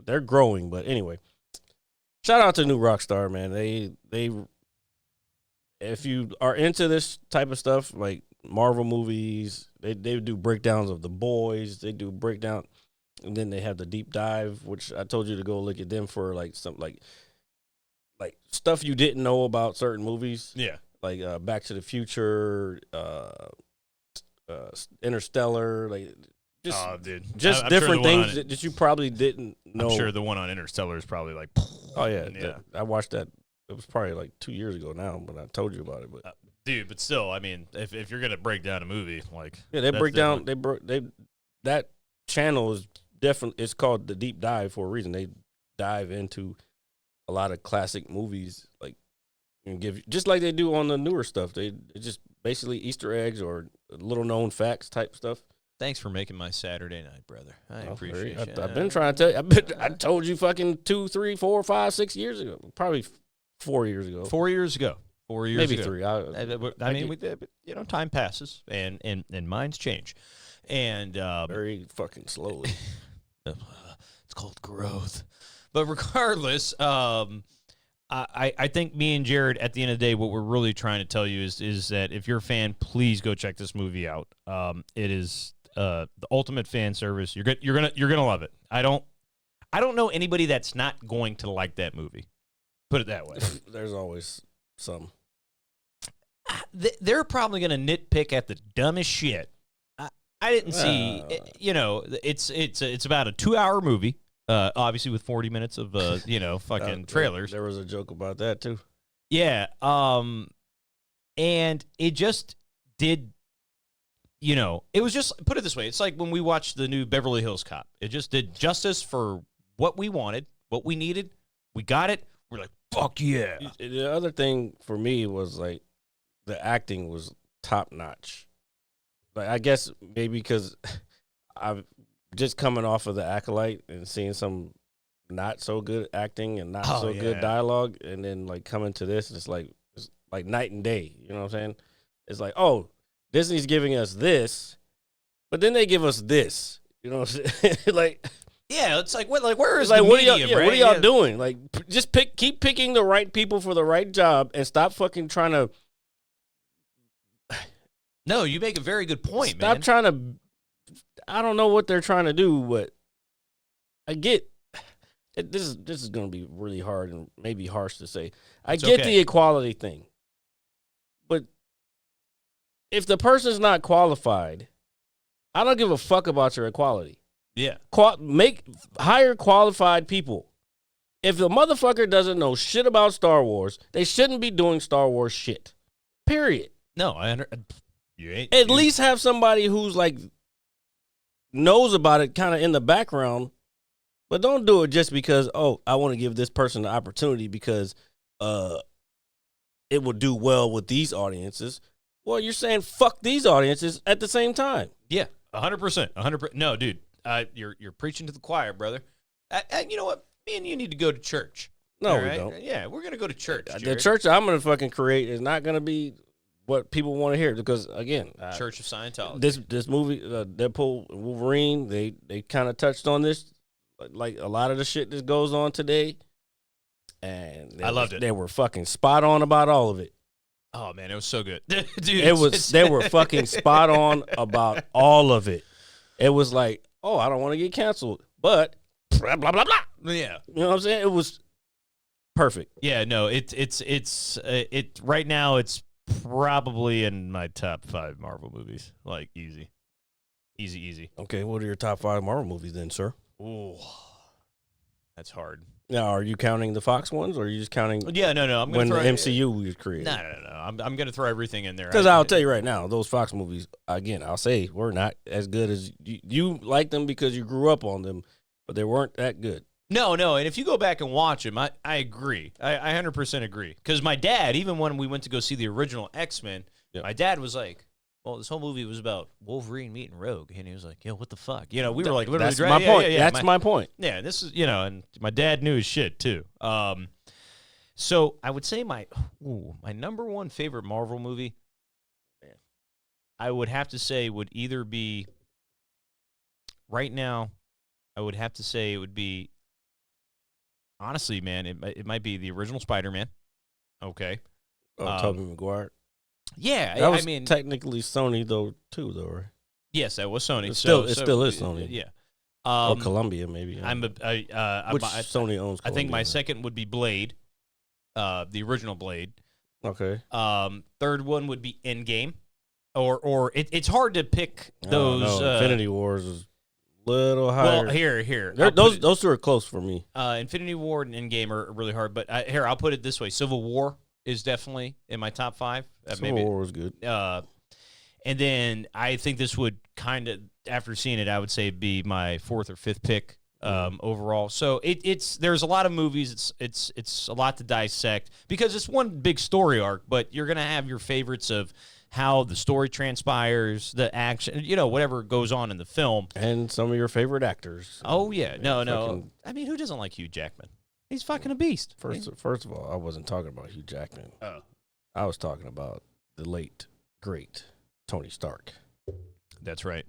S5: they're growing. But anyway, shout out to New Rockstar, man. They if you are into this type of stuff, like Marvel movies, they do breakdowns of The Boys. They do breakdown, and then they have the deep dive, which I told you to go look at them for some stuff you didn't know about certain movies.
S4: Yeah,
S5: like Back to the Future, Interstellar, just different things that you probably didn't know.
S4: I'm sure the one on Interstellar is probably like,
S5: oh yeah. I watched that. It was probably like 2 years ago now, but I told you about it. But
S4: dude, but still, I mean, if you're gonna break down a movie,
S5: they break down. That channel is definitely, it's called the Deep Dive for a reason. They dive into a lot of classic movies, and give just like they do on the newer stuff. They just basically Easter eggs or little known facts type stuff.
S4: Thanks for making my Saturday night, brother. I appreciate it.
S5: I've been trying to tell you. I told you fucking 2, 3, 4, 5, 6 years ago. Probably 4 years ago.
S4: 4 years ago. 4 years
S5: maybe
S4: ago.
S5: 3.
S4: I mean, time passes and minds change, and
S5: very fucking slowly.
S4: It's called growth. But regardless, I think me and Jared, at the end of the day, what we're really trying to tell you is that if you're a fan, please go check this movie out. It is the ultimate fan service. You're gonna love it. I don't know anybody that's not going to like that movie. Put it that way.
S5: There's always some.
S4: They're probably gonna nitpick at the dumbest shit. I didn't see. It's about a 2-hour movie. Obviously with 40 minutes of fucking trailers.
S5: There was a joke about that too.
S4: Yeah. And it just did. It was just, put it this way. It's like when we watched the new Beverly Hills Cop. It just did justice for what we wanted, what we needed. We got it. We're like, fuck yeah.
S5: The other thing for me was the acting was top notch. I guess maybe because I've just coming off of the Acolyte and seeing some not so good acting and not good dialogue, and then coming to this, it's like night and day. You know what I'm saying? It's like, oh, Disney's giving us this, but then they give us this. You know what I'm saying?
S4: Yeah, it's like what? Where is
S5: what
S4: the medium,
S5: are y'all? Yeah, what are y'all doing? Just keep picking the right people for the right job, and stop fucking trying to.
S4: No, you make a very good point, man.
S5: Stop trying to. I don't know what they're trying to do, but I get it. This is going to be really hard and maybe harsh to say. I get the equality thing, but if the person's not qualified, I don't give a fuck about your equality.
S4: Yeah.
S5: Hire qualified people. If the motherfucker doesn't know shit about Star Wars, they shouldn't be doing Star Wars shit. Period.
S4: No,
S5: At least have somebody who's knows about it kind of in the background, But don't do it just because, I want to give this person the opportunity because it will do well with these audiences. Well, you're saying fuck these audiences at the same time.
S4: Yeah, 100%. 100%. No, dude, you're preaching to the choir, brother. You know what? Me and you need to go to church.
S5: No,
S4: All
S5: we
S4: right?
S5: don't.
S4: Yeah, we're going to go to church.
S5: The
S4: Jared.
S5: church I'm going to fucking create is not going to be what people want to hear because, again,
S4: Church of Scientology.
S5: This movie, Deadpool Wolverine, they kind of touched on this, like a lot of the shit that goes on today, and
S4: I loved it.
S5: They were fucking spot on about all of it.
S4: Oh man, it was so good, dude.
S5: They were fucking spot on about all of it. It was like, I don't want to get canceled, but blah blah blah blah.
S4: Yeah,
S5: you know what I'm saying? It was perfect.
S4: Yeah, no, it's right now. It's probably in my top 5 Marvel movies. Like easy.
S5: Okay, what are your top 5 Marvel movies then, sir?
S4: Ooh, that's hard.
S5: Now, are you counting the Fox ones, or are you just counting?
S4: Yeah, no. I'm
S5: when
S4: gonna
S5: the
S4: throw,
S5: MCU was created.
S4: No. I'm gonna throw everything in there
S5: Because I'll tell you right now, those Fox movies, again, I'll say were not as good as you like them because you grew up on them, but they weren't that good.
S4: No, and if you go back and watch them, I agree. I 100% agree. Because my dad, even when we went to go see the original X-Men, my dad was like, well, this whole movie was about Wolverine meeting Rogue. And he was like, yo, what the fuck? You know, we were like literally...
S5: That's my point.
S4: Yeah,
S5: That's my point.
S4: Yeah, this is, and my dad knew his shit too. So I would say my number one favorite Marvel movie, I would have to say would either be, right now, I would have to say it would be, honestly, man, it might be the original Spider-Man. Okay.
S5: Tobey Maguire.
S4: Yeah,
S5: That was
S4: I mean,
S5: technically Sony though, right?
S4: yes, that was Sony.
S5: It still is Sony.
S4: Yeah.
S5: Or Columbia, maybe.
S4: Which
S5: Sony owns. Columbia.
S4: I think my second would be Blade, the original Blade.
S5: Okay.
S4: Third one would be Endgame, or it's hard to pick those.
S5: No, Infinity Wars is a little higher.
S4: Well, here,
S5: those two are close for me.
S4: Infinity War and Endgame are really hard, but here I'll put it this way: Civil War is definitely in my top 5.
S5: Civil War was good.
S4: And then I think this would kind of, after seeing it, I would say be my 4th or 5th pick overall. So there's a lot of movies. It's a lot to dissect because it's one big story arc, but you're gonna have your favorites of how the story transpires, the action, whatever goes on in the film,
S5: and some of your favorite actors.
S4: Oh yeah, no. I mean, who doesn't like Hugh Jackman? He's fucking a beast.
S5: First of all, I wasn't talking about Hugh Jackman.
S4: Oh,
S5: I was talking about the late great Tony Stark.
S4: That's right.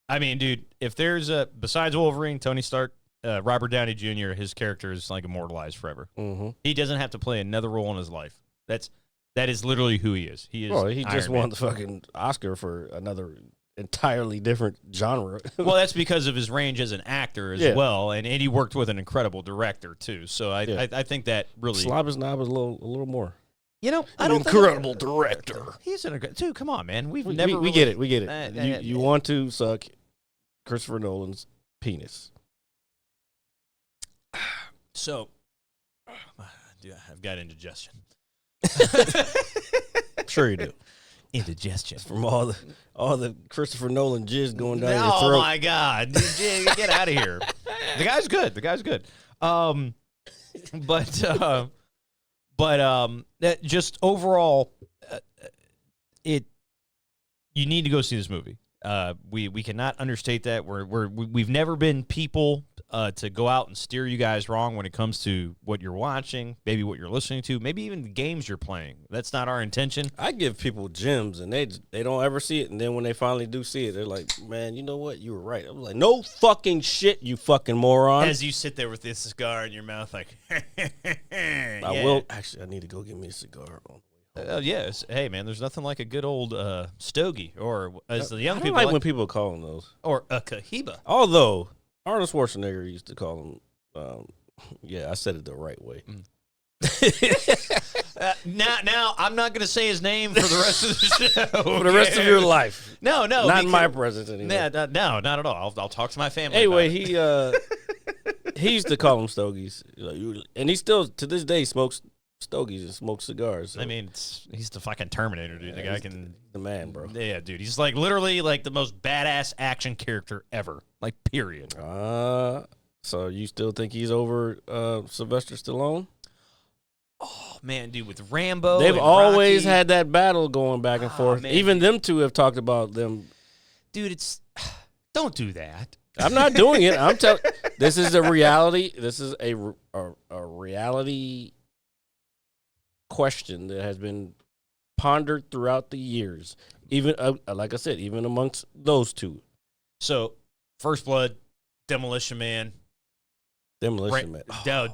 S4: I mean, dude, if there's besides Wolverine, Tony Stark, Robert Downey Jr., his character is like immortalized forever.
S5: Mm-hmm.
S4: He doesn't have to play another role in his life. That is literally who he is. He is.
S5: Well, he just
S4: Iron
S5: won
S4: Man.
S5: the fucking Oscar for another entirely different genre.
S4: Well, that's because of his range as an actor as well, and he worked with an incredible director too. So I think that really
S5: Slob is Knob is a little more.
S4: I don't
S5: incredible director.
S4: He's dude. Come on, man. We
S5: get it. We get it. You want to suck Christopher Nolan's penis.
S4: So, dude, I've got indigestion.
S5: I'm sure you do.
S4: Indigestion
S5: From all the Christopher Nolan jizz going down your
S4: Oh
S5: throat.
S4: my God! Dude, get out of here. The guy's good. That just overall, you need to go see this movie. We cannot understate that. We've never been people to go out and steer you guys wrong when it comes to what you're watching, maybe what you're listening to, maybe even the games you're playing. That's not our intention.
S5: I give people gems and they don't ever see it, and then when they finally do see it, they're like, "Man, you know what? You were right." I'm like, "No fucking shit, you fucking moron."
S4: As you sit there with this cigar in your mouth, like,
S5: I will actually. I need to go get me a cigar on.
S4: Yes. Hey, man, there's nothing like a good old stogie, or as the young
S5: I don't
S4: people
S5: like when people call them those,
S4: or a cohiba.
S5: Although Arnold Schwarzenegger used to call them. Yeah, I said it the right way.
S4: Now I'm not going to say his name for the rest of the show.
S5: For the rest of your life.
S4: No,
S5: not in my presence anymore.
S4: No, not at all. I'll talk to my family.
S5: Anyway,
S4: about
S5: he used to call them stogies, and he still to this day smokes stogies and smokes cigars. So.
S4: I mean, he's the fucking Terminator, dude. The guy can
S5: the man, bro.
S4: Yeah, dude. He's like literally like the most badass action character ever. Like, period.
S5: So you still think he's over Sylvester Stallone?
S4: Oh man, dude, with Rambo,
S5: They've
S4: and
S5: always
S4: Rocky.
S5: had that battle going back and forth.
S4: Man,
S5: Even them two have talked about them.
S4: Dude, it's don't do that.
S5: I'm not doing it. I'm telling. This is a reality. This is a reality question that has been pondered throughout the years. Even like I said, even amongst those two.
S4: So, First Blood, Demolition Man,
S5: Demolition Man.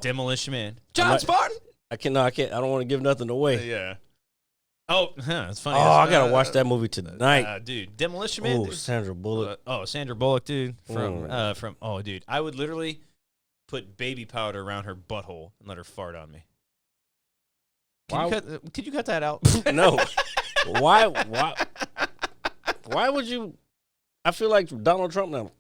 S4: Demolition Man, John Spartan.
S5: I can't. I don't want to give nothing away.
S4: Yeah. Oh, it's funny.
S5: Oh, I gotta watch that movie tonight,
S4: dude. Demolition Man.
S5: Oh,
S4: Dude.
S5: Sandra Bullock.
S4: Sandra Bullock, dude. From dude, I would literally put baby powder around her butthole and let her fart on me. Could you cut that out?
S5: No. Why? Why would you? I feel like Donald Trump now.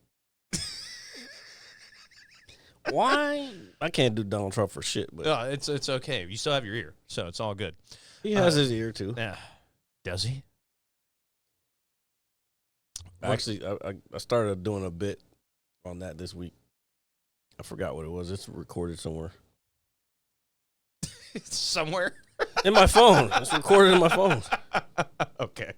S5: Why? I can't do Donald Trump for shit, but
S4: it's okay. You still have your ear, so it's all good.
S5: he has his ear too.
S4: Yeah. Does he?
S5: Actually, I started doing a bit on that this week. I forgot what it was. It's recorded somewhere.
S4: Somewhere
S5: In my phone. It's recorded in my phone.
S4: Okay.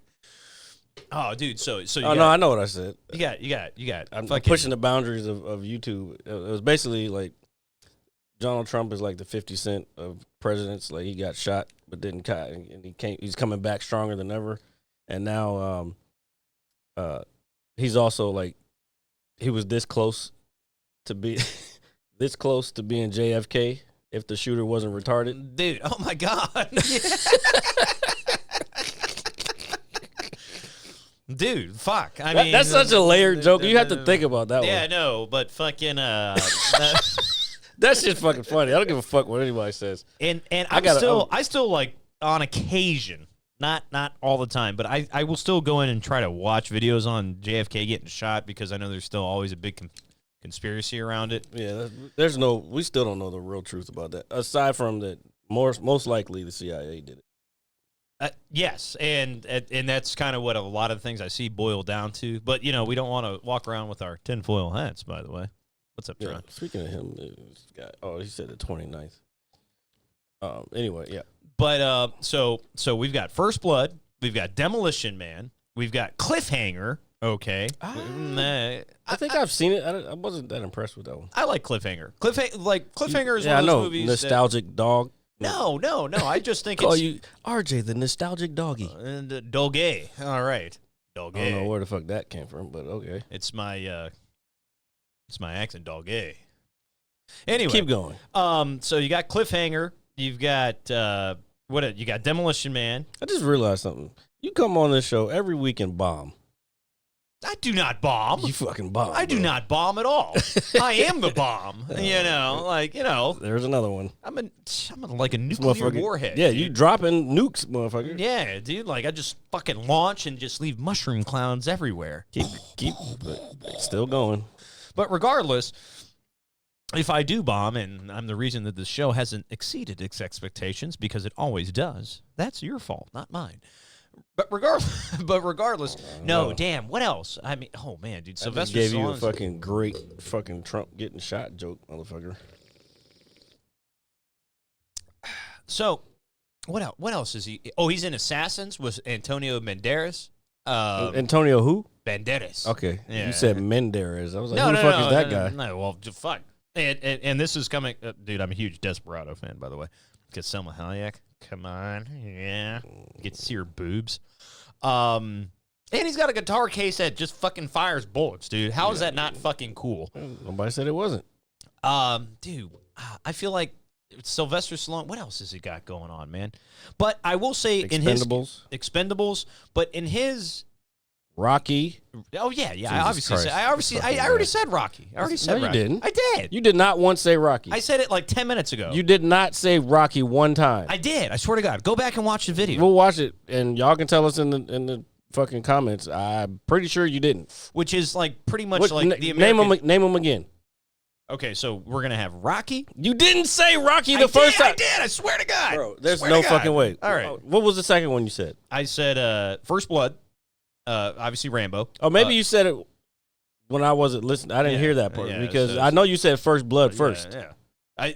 S4: Oh, dude. So you
S5: No, I know what I said.
S4: You got.
S5: I'm
S4: fucking-
S5: pushing the boundaries of YouTube. It was basically like Donald Trump is like the 50 Cent of presidents. Like he got shot but didn't cut, and he's coming back stronger than ever. And now, he's also like he was this close to being JFK if the shooter wasn't retarded.
S4: Dude. Oh my God. Dude, fuck. I mean,
S5: That's such a layered joke. You have to think about that
S4: Yeah,
S5: one.
S4: no, but fucking
S5: That's just fucking funny. I don't give a fuck what anybody says.
S4: and I still like on occasion, not all the time, but I will still go in and try to watch videos on JFK getting shot because I know there's still always a big conspiracy around it.
S5: Yeah, we still don't know the real truth about that. Aside from that, most likely the CIA did it.
S4: Yes, and that's kind of what a lot of things I see boil down to. But we don't want to walk around with our tinfoil hats. By the way, what's up, Tron?
S5: Speaking of him, this guy. Oh, he said the 29th. Anyway, yeah.
S4: But so we've got First Blood, we've got Demolition Man, we've got Cliffhanger. Okay,
S5: I think I've seen it. I wasn't that impressed with that one.
S4: I like Cliffhanger. Cliffhanger is
S5: Yeah,
S4: one of
S5: I
S4: those
S5: know.
S4: movies.
S5: Nostalgic dog.
S4: No. I just think
S5: Call
S4: it's
S5: you RJ, the nostalgic doggy.
S4: and Doge. All right, Doge.
S5: I don't know where the fuck that came from, but okay.
S4: It's my accent, Doge. Anyway,
S5: Keep going.
S4: So you got Cliffhanger. You've got you got Demolition Man.
S5: I just realized something. You come on this show every week and bomb.
S4: I do not bomb.
S5: You fucking bomb.
S4: I do not bomb at all. I am the bomb.
S5: There's another one.
S4: I'm like a nuclear warhead.
S5: Yeah,
S4: dude.
S5: you dropping nukes, motherfucker.
S4: Yeah, dude. Like I just fucking launch and just leave mushroom clouds everywhere.
S5: Keep still going.
S4: But regardless, if I do bomb and I'm the reason that the show hasn't exceeded its expectations because it always does, that's your fault, not mine. But regardless, no, damn. What else? I mean, oh man, dude, Sylvester
S5: gave you a
S4: Stallone's-
S5: fucking great fucking Trump getting shot joke, motherfucker.
S4: So, what else is he? Oh, he's in Assassins with Antonio Banderas.
S5: Antonio who?
S4: Banderas.
S5: Okay,
S4: Yeah.
S5: you said Menderes. I was like,
S4: No,
S5: who
S4: no,
S5: the fuck
S4: no,
S5: is that
S4: no,
S5: guy?
S4: No, well, fuck. And this is coming, dude. I'm a huge Desperado fan, by the way. Because Selma Hayek, come on, yeah, get to see her boobs. And he's got a guitar case that just fucking fires bullets, dude. How is that not fucking cool?
S5: Nobody said it wasn't.
S4: Dude, I feel like Sylvester Stallone. What else has he got going on, man? But I will say in his Expendables, but in his.
S5: Rocky.
S4: Oh yeah.
S5: Jesus
S4: I obviously
S5: Christ.
S4: said. I already said Rocky. I already said
S5: No, you
S4: Rocky.
S5: didn't.
S4: I did.
S5: You did not once say Rocky.
S4: I said it like 10 minutes ago.
S5: You did not say Rocky one time.
S4: I did. I swear to God. Go back and watch the video.
S5: We'll watch it, and y'all can tell us in the fucking comments. I'm pretty sure you didn't.
S4: Which is like pretty much
S5: What-
S4: like the American.
S5: name them again.
S4: Okay, so we're gonna have Rocky.
S5: You didn't say Rocky the first time.
S4: I did. I swear to God.
S5: Bro, there's
S4: Swear
S5: no
S4: to God.
S5: fucking way.
S4: All right.
S5: What was the second one you said?
S4: I said First Blood. Obviously Rambo.
S5: Oh, maybe you said it when I wasn't listening. I didn't hear that part because
S4: so
S5: I know you said First Blood first.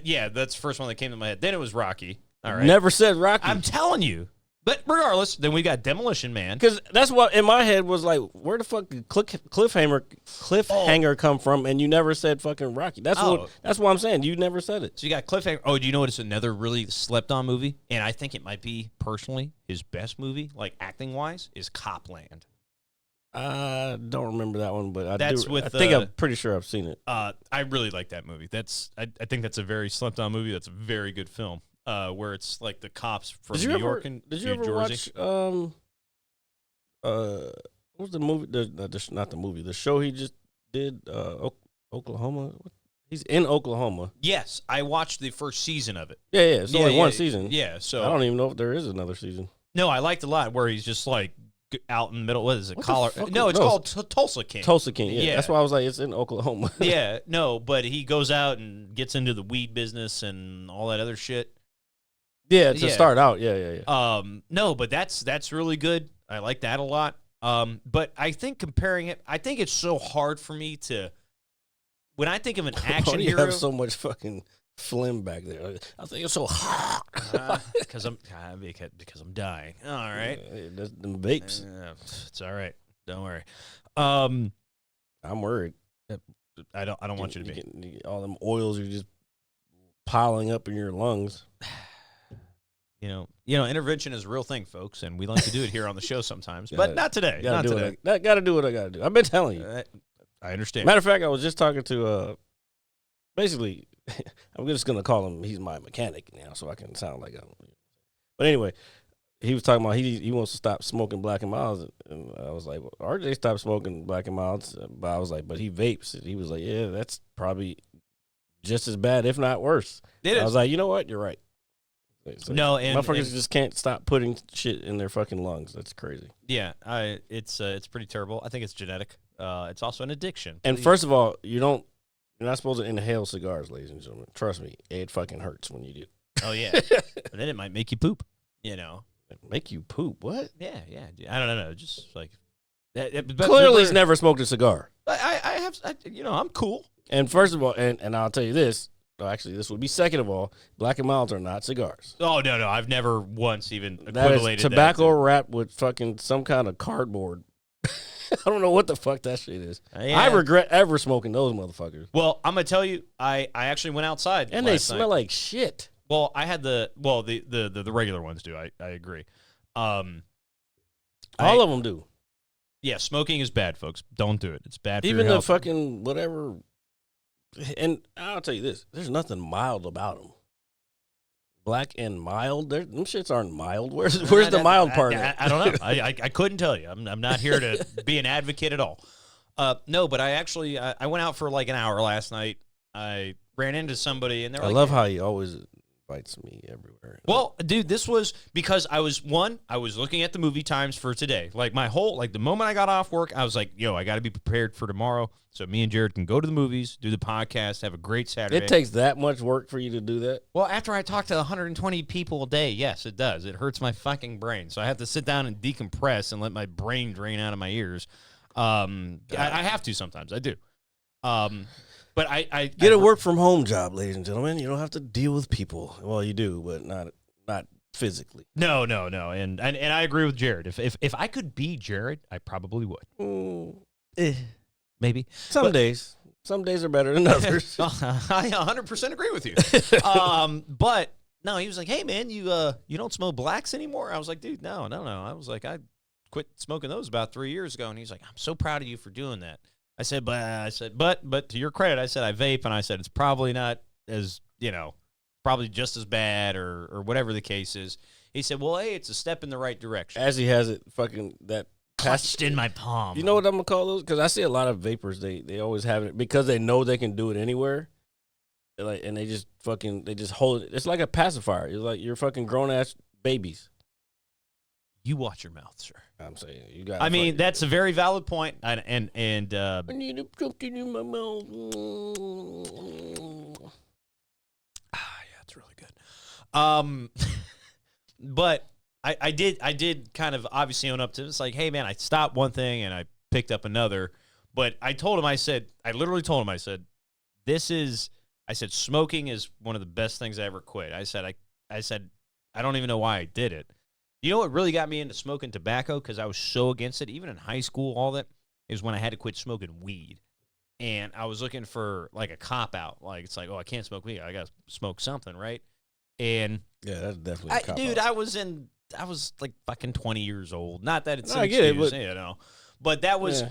S4: Yeah, that's the first one that came to my head. Then it was Rocky. All right.
S5: Never said Rocky.
S4: I'm telling you. But regardless, then we got Demolition Man.
S5: Because that's what in my head was like, where the fuck did cliffhanger come from? And you never said fucking Rocky. That's what I'm saying. You never said it.
S4: So you got Cliffhanger. Oh, do you know what? It's another really slept on movie, and I think it might be personally his best movie, like acting wise, is Copland.
S5: I don't remember that one, but I
S4: with
S5: think I'm pretty sure I've seen it.
S4: I really like that movie. I think that's a very slept on movie. That's a very good film. Where it's like the cops from New York and
S5: Did you ever watch what was the movie? Not the movie. The show he just did. Oklahoma. He's in Oklahoma.
S4: Yes, I watched the first season of it.
S5: Yeah. It's only one season.
S4: Yeah, so
S5: I don't even know if there is another season.
S4: No, I liked a lot where he's just like out in the middle. What is it?
S5: What
S4: No, it's called Tulsa King.
S5: Tulsa King. Yeah, that's why I was like, it's in Oklahoma.
S4: Yeah, no, but he goes out and gets into the weed business and all that other shit.
S5: Yeah, to start out. Yeah.
S4: No, but that's really good. I like that a lot. But I think comparing it, I think it's so hard for me to, when I think of an action hero.
S5: You have so much fucking phlegm back there. I think it's so hot.
S4: Because I'm dying. All right.
S5: Them vapes.
S4: It's all right. Don't worry.
S5: I'm worried.
S4: I don't want you to be.
S5: All them oils are just piling up in your lungs.
S4: You know, intervention is a real thing, folks, and we like to do it here on the show sometimes, but not today. Not today.
S5: Got to do what I got to do. I've been telling you.
S4: I understand.
S5: Matter of fact, I was just talking to, basically, I'm just going to call him, he's my mechanic now, so I can sound like But anyway, he was talking about he wants to stop smoking Black and Milds, and I was like, well, RJ stopped smoking Black and Milds, but I was like, but he vapes. And he was like, yeah, that's probably just as bad, if not worse. I was like, you know what? You're right. So
S4: no, and
S5: motherfuckers just can't stop putting shit in their fucking lungs. That's crazy.
S4: Yeah, it's pretty terrible. I think it's genetic. It's also an addiction.
S5: And first of all, you're not supposed to inhale cigars, ladies and gentlemen. Trust me, it fucking hurts when you do.
S4: Oh yeah, but then it might make you poop.
S5: Make you poop? What?
S4: Yeah. I don't know. Just like
S5: clearly, he's never smoked a cigar.
S4: I'm cool.
S5: And first of all, and I'll tell you this. Actually, this would be second of all. Black and Milds are not cigars.
S4: Oh no! I've never once even
S5: that
S4: equivalated
S5: is tobacco wrapped with fucking some kind of cardboard. I don't know what the fuck that shit is.
S4: Yeah.
S5: I regret ever smoking those motherfuckers.
S4: Well, I'm gonna tell you, I actually went outside
S5: and they smell like shit.
S4: Well, I had the regular ones do. I agree.
S5: All of them do.
S4: Yeah, smoking is bad, folks. Don't do it. It's bad for
S5: even
S4: your
S5: the
S4: health.
S5: fucking whatever. And I'll tell you this: there's nothing mild about them. Black and mild, them shits aren't mild. Where's the mild part?
S4: I don't know. I couldn't tell you. I'm not here to be an advocate at all. No, but I actually I went out for like an hour last night. I ran into somebody, and they were
S5: I love how he always invites me everywhere.
S4: Well, dude, this was because I was looking at the movie times for today. Like the moment I got off work, I was like, yo, I got to be prepared for tomorrow. So me and Jared can go to the movies, do the podcast, have a great Saturday.
S5: It takes that much work for you to do that?
S4: Well, after I talk to 120 people a day, yes, it does. It hurts my fucking brain. So I have to sit down and decompress and let my brain drain out of my ears. I have to sometimes. I do. But I
S5: get a work from home job, ladies and gentlemen. You don't have to deal with people. Well, you do, but not physically.
S4: No. And I agree with Jared. If I could be Jared, I probably would. Maybe.
S5: Some days are better than others.
S4: I 100% agree with you. But no, he was like, "Hey man, you don't smoke blacks anymore?" I was like, "Dude, no." I was like, "I quit smoking those about 3 years ago." And he's like, "I'm so proud of you for doing that." I said, but to your credit, I said I vape, and I said it's probably not as, probably just as bad or whatever the case is. He said, well, hey, it's a step in the right direction.
S5: As he has it fucking that
S4: clutched in my palm.
S5: You know what I'm gonna call those? Because I see a lot of vapors. They always have it because they know they can do it anywhere. And they just hold it. It's like a pacifier. It's like you're fucking grown ass babies.
S4: You watch your mouth, sir.
S5: I'm saying you got.
S4: I mean, that's a very valid point, and
S5: I need something in my mouth.
S4: Yeah, it's really good. But I did kind of obviously own up to it. It's like, hey man, I stopped one thing and I picked up another, But I literally told him, I said, smoking is one of the best things I ever quit. I said, I don't even know why I did it. You know what really got me into smoking tobacco? Because I was so against it, even in high school, all that, is when I had to quit smoking weed. And I was looking for, like, a cop-out. Like, it's like, oh, I can't smoke weed. I got to smoke something, right? And
S5: Yeah, that's definitely a cop-out.
S4: dude, I was like fucking 20 years old. Not that it's
S5: No, I
S4: an
S5: get it,
S4: excuse,
S5: but-
S4: you know. But that was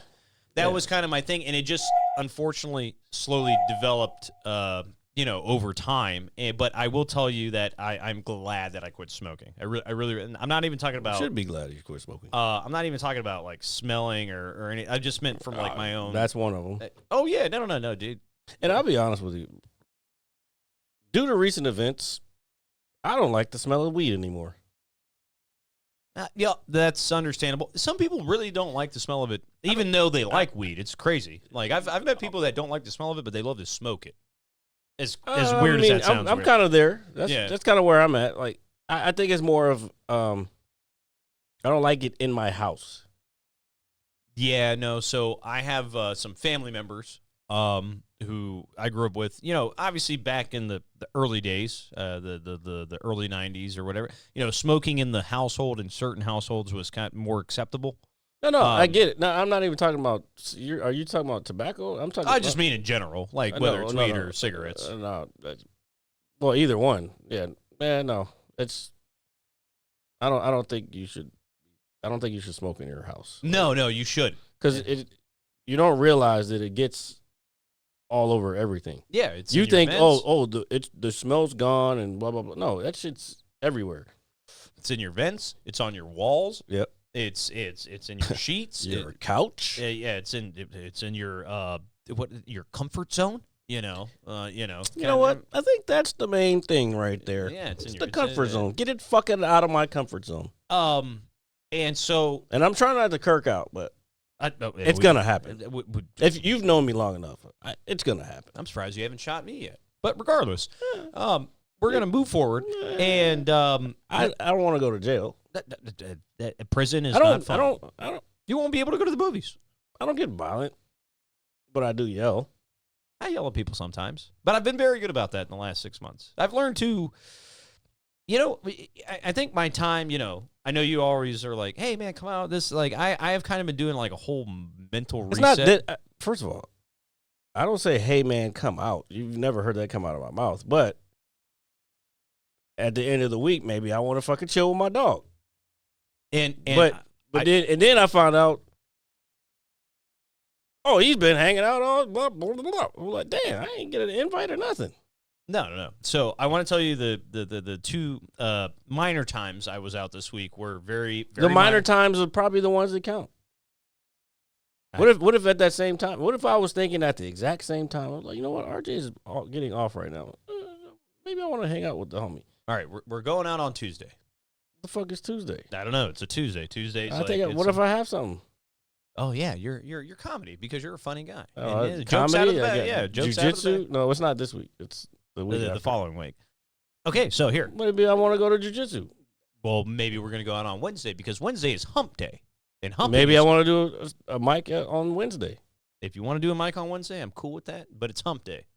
S4: was kind of my thing, and it just unfortunately slowly developed, over time. But I will tell you that I'm glad that I quit smoking. I really, and I'm not even talking about.
S5: You should be glad you quit smoking.
S4: I'm not even talking about like smelling or any. I just meant from like my own.
S5: That's one of them.
S4: Oh yeah, no, dude.
S5: And I'll be honest with you. Due to recent events, I don't like the smell of weed anymore.
S4: Yeah, that's understandable. Some people really don't like the smell of it, even though they like weed. It's crazy. Like I've met people that don't like the smell of it, but they love to smoke it. As weird as that sounds.
S5: I'm kind of there. That's kind of where I'm at. Like I think it's more of I don't like it in my house.
S4: Yeah, no. So I have some family members who I grew up with. You know, obviously back in the early days, the early '90s or whatever. You know, smoking in the household in certain households was kind of more acceptable.
S5: No, I get it. No, I'm not even talking about. Are you talking about tobacco? I'm talking.
S4: I just mean in general, like whether it's weed or cigarettes.
S5: Well, either one. Yeah, man. No, it's. I don't think you should. I don't think you should smoke in your house.
S4: No, you should.
S5: Because you don't realize that it gets all over everything.
S4: Yeah, it's.
S5: You think,
S4: vents.
S5: the smell's gone and blah blah blah. No, that shit's everywhere.
S4: It's in your vents. It's on your walls.
S5: Yep.
S4: It's in your sheets.
S5: Your couch.
S4: Yeah, it's in your your comfort zone. You know.
S5: You know what? I think that's the main thing right there.
S4: Yeah,
S5: it's the comfort zone. Get it fucking out of my comfort zone.
S4: And so,
S5: and I'm trying not to kirk out, but it's gonna happen. If you've known me long enough, it's gonna happen.
S4: I'm surprised you haven't shot me yet. But regardless, we're gonna move forward, and
S5: I don't want to go to jail.
S4: Prison is not fun.
S5: I don't.
S4: You won't be able to go to the movies.
S5: I don't get violent, but I do yell.
S4: I yell at people sometimes, but I've been very good about that in the last 6 months. I've learned to, I think my time, I know you always are like, hey, man, come out. This, like, I have kind of been doing like a whole mental reset.
S5: It's not that, first of all, I don't say, hey, man, come out. You've never heard that come out of my mouth. But at the end of the week, maybe I want to fucking chill with my dog. Then I found out, oh, he's been hanging out all blah, blah, blah, blah. I'm like, damn, I ain't get an invite or nothing.
S4: No. So I want to tell you the two minor times I was out this week were very, very
S5: the minor times are probably the ones that count. What if at that same time? What if I was thinking at the exact same time? I was like, you know what, RJ is getting off right now. Maybe I want to hang out with the homie.
S4: All right, we're going out on Tuesday.
S5: The fuck is Tuesday?
S4: I don't know. It's a Tuesday. Tuesday's
S5: what if I have something?
S4: Oh yeah, you're comedy because you're a funny guy.
S5: Comedy,
S4: jokes out of the bag. Yeah, jokes out of the bag.
S5: No, it's not this week. It's the week
S4: the following week. Okay, so here.
S5: Maybe I want to go to jiu-jitsu.
S4: Well, maybe we're gonna go out on Wednesday because Wednesday is Hump Day, and Hump.
S5: Maybe I want to do a mic on Wednesday.
S4: If you want to do a mic on Wednesday, I'm cool with that. But it's Hump Day.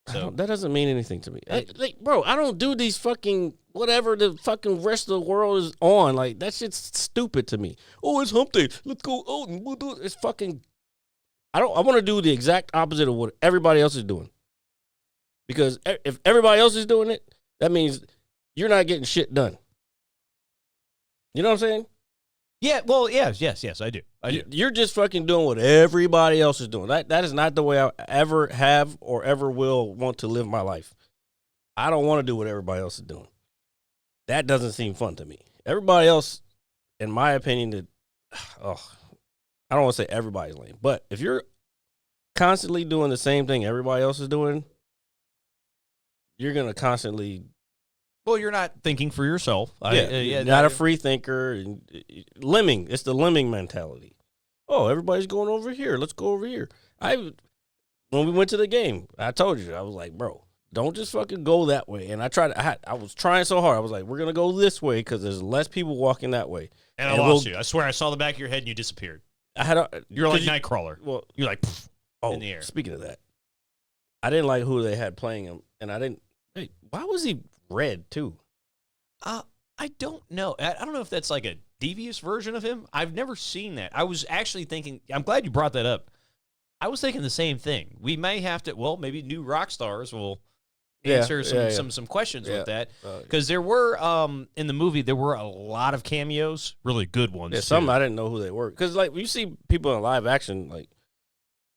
S4: So
S5: that doesn't mean anything to me. Bro, I don't do these fucking whatever the fucking rest of the world is on. Like, that shit's stupid to me. Oh, it's Hump Day. Let's go out and we'll do it. It's fucking. I want to do the exact opposite of what everybody else is doing. Because if everybody else is doing it, that means you're not getting shit done. You know what I'm saying?
S4: Yeah, well, yes, I do.
S5: You're just fucking doing what everybody else is doing. That is not the way I ever have or ever will want to live my life. I don't want to do what everybody else is doing. That doesn't seem fun to me. Everybody else, in my opinion, I don't want to say everybody's lame, but if you're constantly doing the same thing everybody else is doing, you're going to constantly...
S4: Well, you're not thinking for yourself.
S5: Not a free thinker. Lemming. It's the lemming mentality. Oh, everybody's going over here. Let's go over here. When we went to the game, I told you, I was like, bro, don't just fucking go that way. And I was trying so hard. I was like, we're going to go this way because there's less people walking that way.
S4: And I lost you. I swear I saw the back of your head and you disappeared.
S5: I had a,
S4: You're like
S5: 'cause you-
S4: Nightcrawler.
S5: Well,
S4: You're like pff,
S5: oh,
S4: in the air.
S5: speaking of that, I didn't like who they had playing him, and I didn't. Hey, why was he red too?
S4: I don't know. I don't know if that's like a devious version of him. I've never seen that. I was actually thinking. I'm glad you brought that up. I was thinking the same thing. We may have to. Well, maybe new rock stars will answer some questions with that, because there were in the movie there were a lot of cameos, really good ones.
S5: Yeah, some I didn't know who they were, because like you see people in live action, like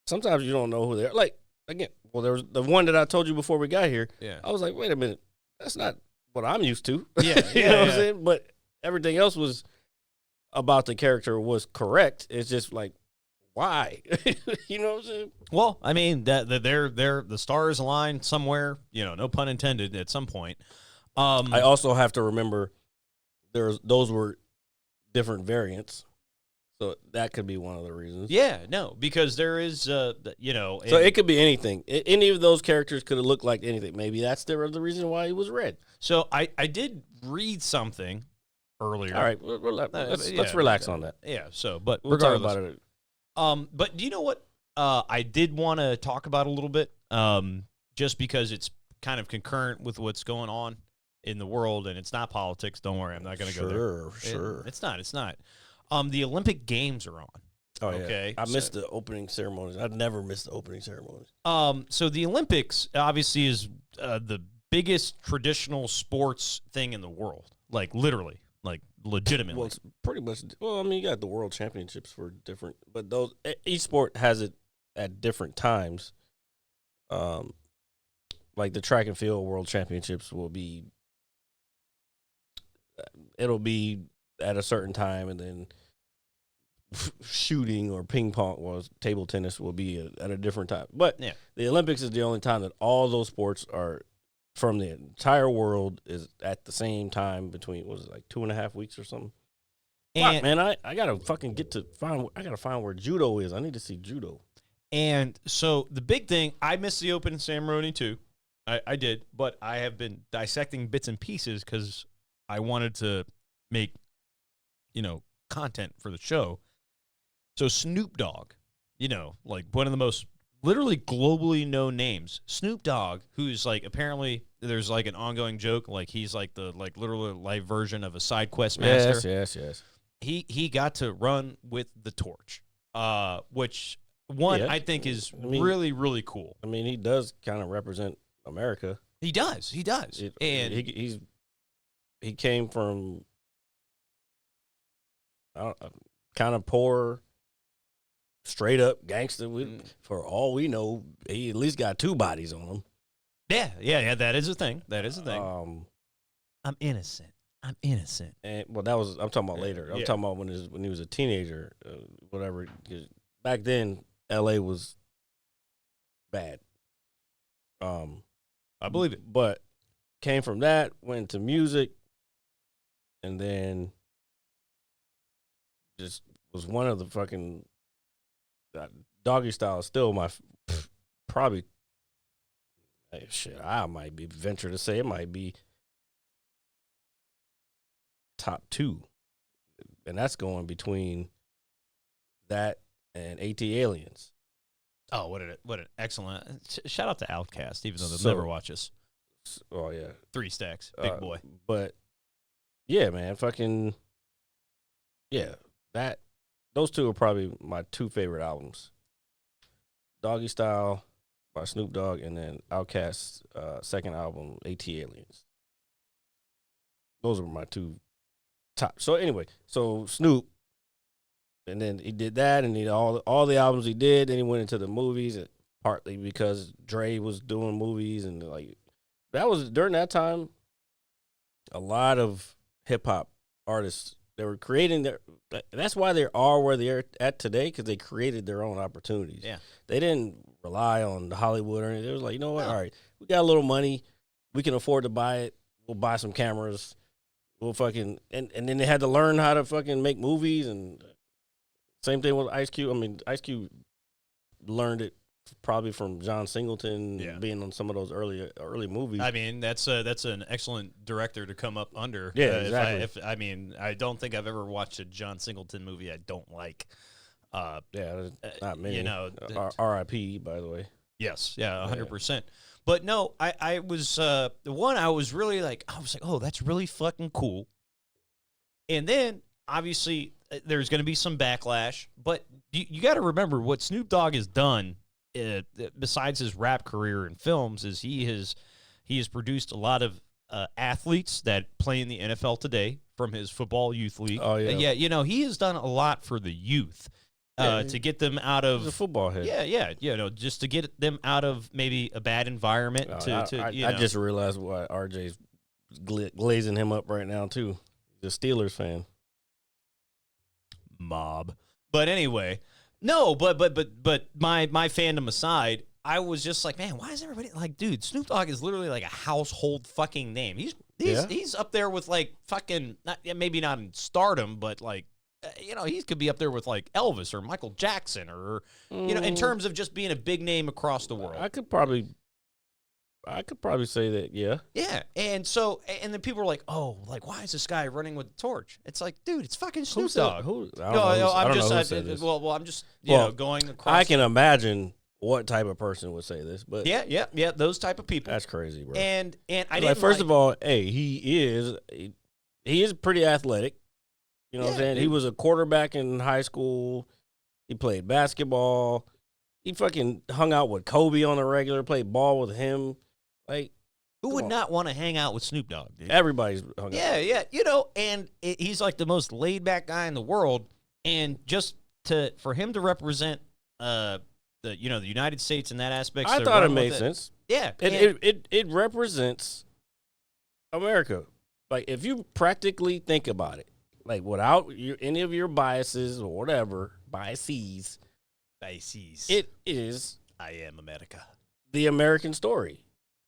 S5: sometimes you don't know who they're. Like again, well, there was the one that I told you before we got here.
S4: Yeah,
S5: I was like, wait a minute, that's not what I'm used to.
S4: Yeah,
S5: you know what I'm saying? But everything else was about the character was correct. It's just like, why? You know what I'm saying?
S4: Well, I mean that they're the stars aligned somewhere. You know, no pun intended. At some point,
S5: I also have to remember those were different variants, so that could be one of the reasons.
S4: Yeah, no, because there is, you know,
S5: So it could be anything. Any of those characters could have looked like anything. Maybe that's the reason why he was red.
S4: So I did read something earlier.
S5: All right, let's relax on that.
S4: Yeah. So, but
S5: We'll talk
S4: regardless,
S5: about it.
S4: But do you know what? I did want to talk about a little bit, just because it's kind of concurrent with what's going on in the world, and it's not politics. Don't worry, I'm not going to go there.
S5: Sure.
S4: It's not. It's not. The Olympic Games are on.
S5: Oh, yeah.
S4: Okay.
S5: I missed the opening ceremonies. I'd never missed the opening ceremonies.
S4: So the Olympics obviously is the biggest traditional sports thing in the world, like literally, like legitimately.
S5: Well, it's pretty much. Well, I mean, you got the world championships for different, but those each sport has it at different times. Like the track and field world championships will be. It'll be at a certain time, and then shooting or ping pong or table tennis will be at a different time. But
S4: Yeah.
S5: the Olympics is the only time that all those sports are from the entire world is at the same time between, what was it, like 2.5 weeks or something?
S4: And
S5: Fuck, man, I gotta fucking I gotta find where judo is. I need to see judo.
S4: And so the big thing, I missed the opening ceremony too. I did, but I have been dissecting bits and pieces because I wanted to make, content for the show. So Snoop Dogg, like one of the most literally globally known names, Snoop Dogg, who's like apparently there's like an ongoing joke, like he's like the like literally live version of a side quest master.
S5: Yes.
S4: He got to run with the torch, which I think is really, really cool.
S5: I mean, he does kind of represent America.
S4: He does. And
S5: he came from kind of poor, straight up gangster. For all we know, he at least got 2 bodies on him.
S4: Yeah. That is a thing. I'm innocent.
S5: And I'm talking about later. I'm talking about when he was a teenager, whatever. 'Cause back then, L.A. was bad.
S4: I believe it.
S5: But came from that, went to music, and then just was one of the fucking Doggy Style is still my probably. Hey, shit, I might be venture to say it might be top 2, and that's going between that and AT Aliens.
S4: Oh, what an excellent shout out to Outcast, even though they'll never watch us.
S5: Oh yeah,
S4: 3 stacks, big boy.
S5: But yeah, man, fucking yeah. Those 2 are probably my 2 favorite albums. Doggy Style by Snoop Dogg, and then Outkast's second album, AT Aliens. Those are my 2 top. So anyway, Snoop, and then he did that, and he did all the albums he did. Then he went into the movies, partly because Dre was doing movies, and like that was during that time. A lot of hip hop artists, they were creating that's why they are where they're at today, because they created their own opportunities.
S4: Yeah, they
S5: didn't rely on Hollywood or anything. It was like, you know what? No. All right, we got a little money, we can afford to buy it. We'll buy some cameras. We'll fucking and then they had to learn how to fucking make movies, and same thing with Ice Cube. I mean, Ice Cube learned it probably from John Singleton being on some of those early movies.
S4: I mean, that's an excellent director to come up under.
S5: Yeah, exactly.
S4: I don't think I've ever watched a John Singleton movie I don't like.
S5: Yeah, not many.
S4: You know,
S5: R.I.P. By the way.
S4: yes, yeah, 100%. But no, I was the one I was really like, I was like, oh, that's really fucking cool. And then obviously there's going to be some backlash, but you got to remember what Snoop Dogg has done besides his rap career and films is he has produced a lot of athletes that play in the NFL today from his football youth league.
S5: Oh yeah,
S4: yeah. You know, he has done a lot for the youth to get them out of
S5: he's a football head.
S4: Yeah. You know, just to get them out of maybe a bad environment.
S5: I just realized why RJ's glazing him up right now too. He's a Steelers fan.
S4: Mob. But anyway, no, but my fandom aside, I was just like, man, why is everybody like, dude, Snoop Dogg is literally like a household fucking name. He's up there with like fucking maybe not in stardom, but like you know, he could be up there with like Elvis or Michael Jackson or you know, in terms of just being a big name across the world.
S5: I could probably say that, yeah.
S4: Yeah, and then people were like, "Oh, like why is this guy running with the torch?" It's like, dude, it's fucking Snoop Dogg. I'm just you know going across.
S5: I can imagine what type of person would say this, but
S4: yeah, those type of people.
S5: That's crazy, bro.
S4: And I didn't
S5: like first of all, hey, he is pretty athletic. You know what I'm saying? Dude. He was a quarterback in high school. He played basketball. He fucking hung out with Kobe on the regular, played ball with him. Like,
S4: who would not want to hang out with Snoop Dogg, dude?
S5: Everybody's hung out.
S4: Yeah. You know, and he's like the most laid back guy in the world. And just for him to represent the United States in that aspect,
S5: I thought it made sense.
S4: Yeah,
S5: it represents America. Like if you practically think about it, like without any of your biases or whatever biases, it is
S4: I am America,
S5: the American story.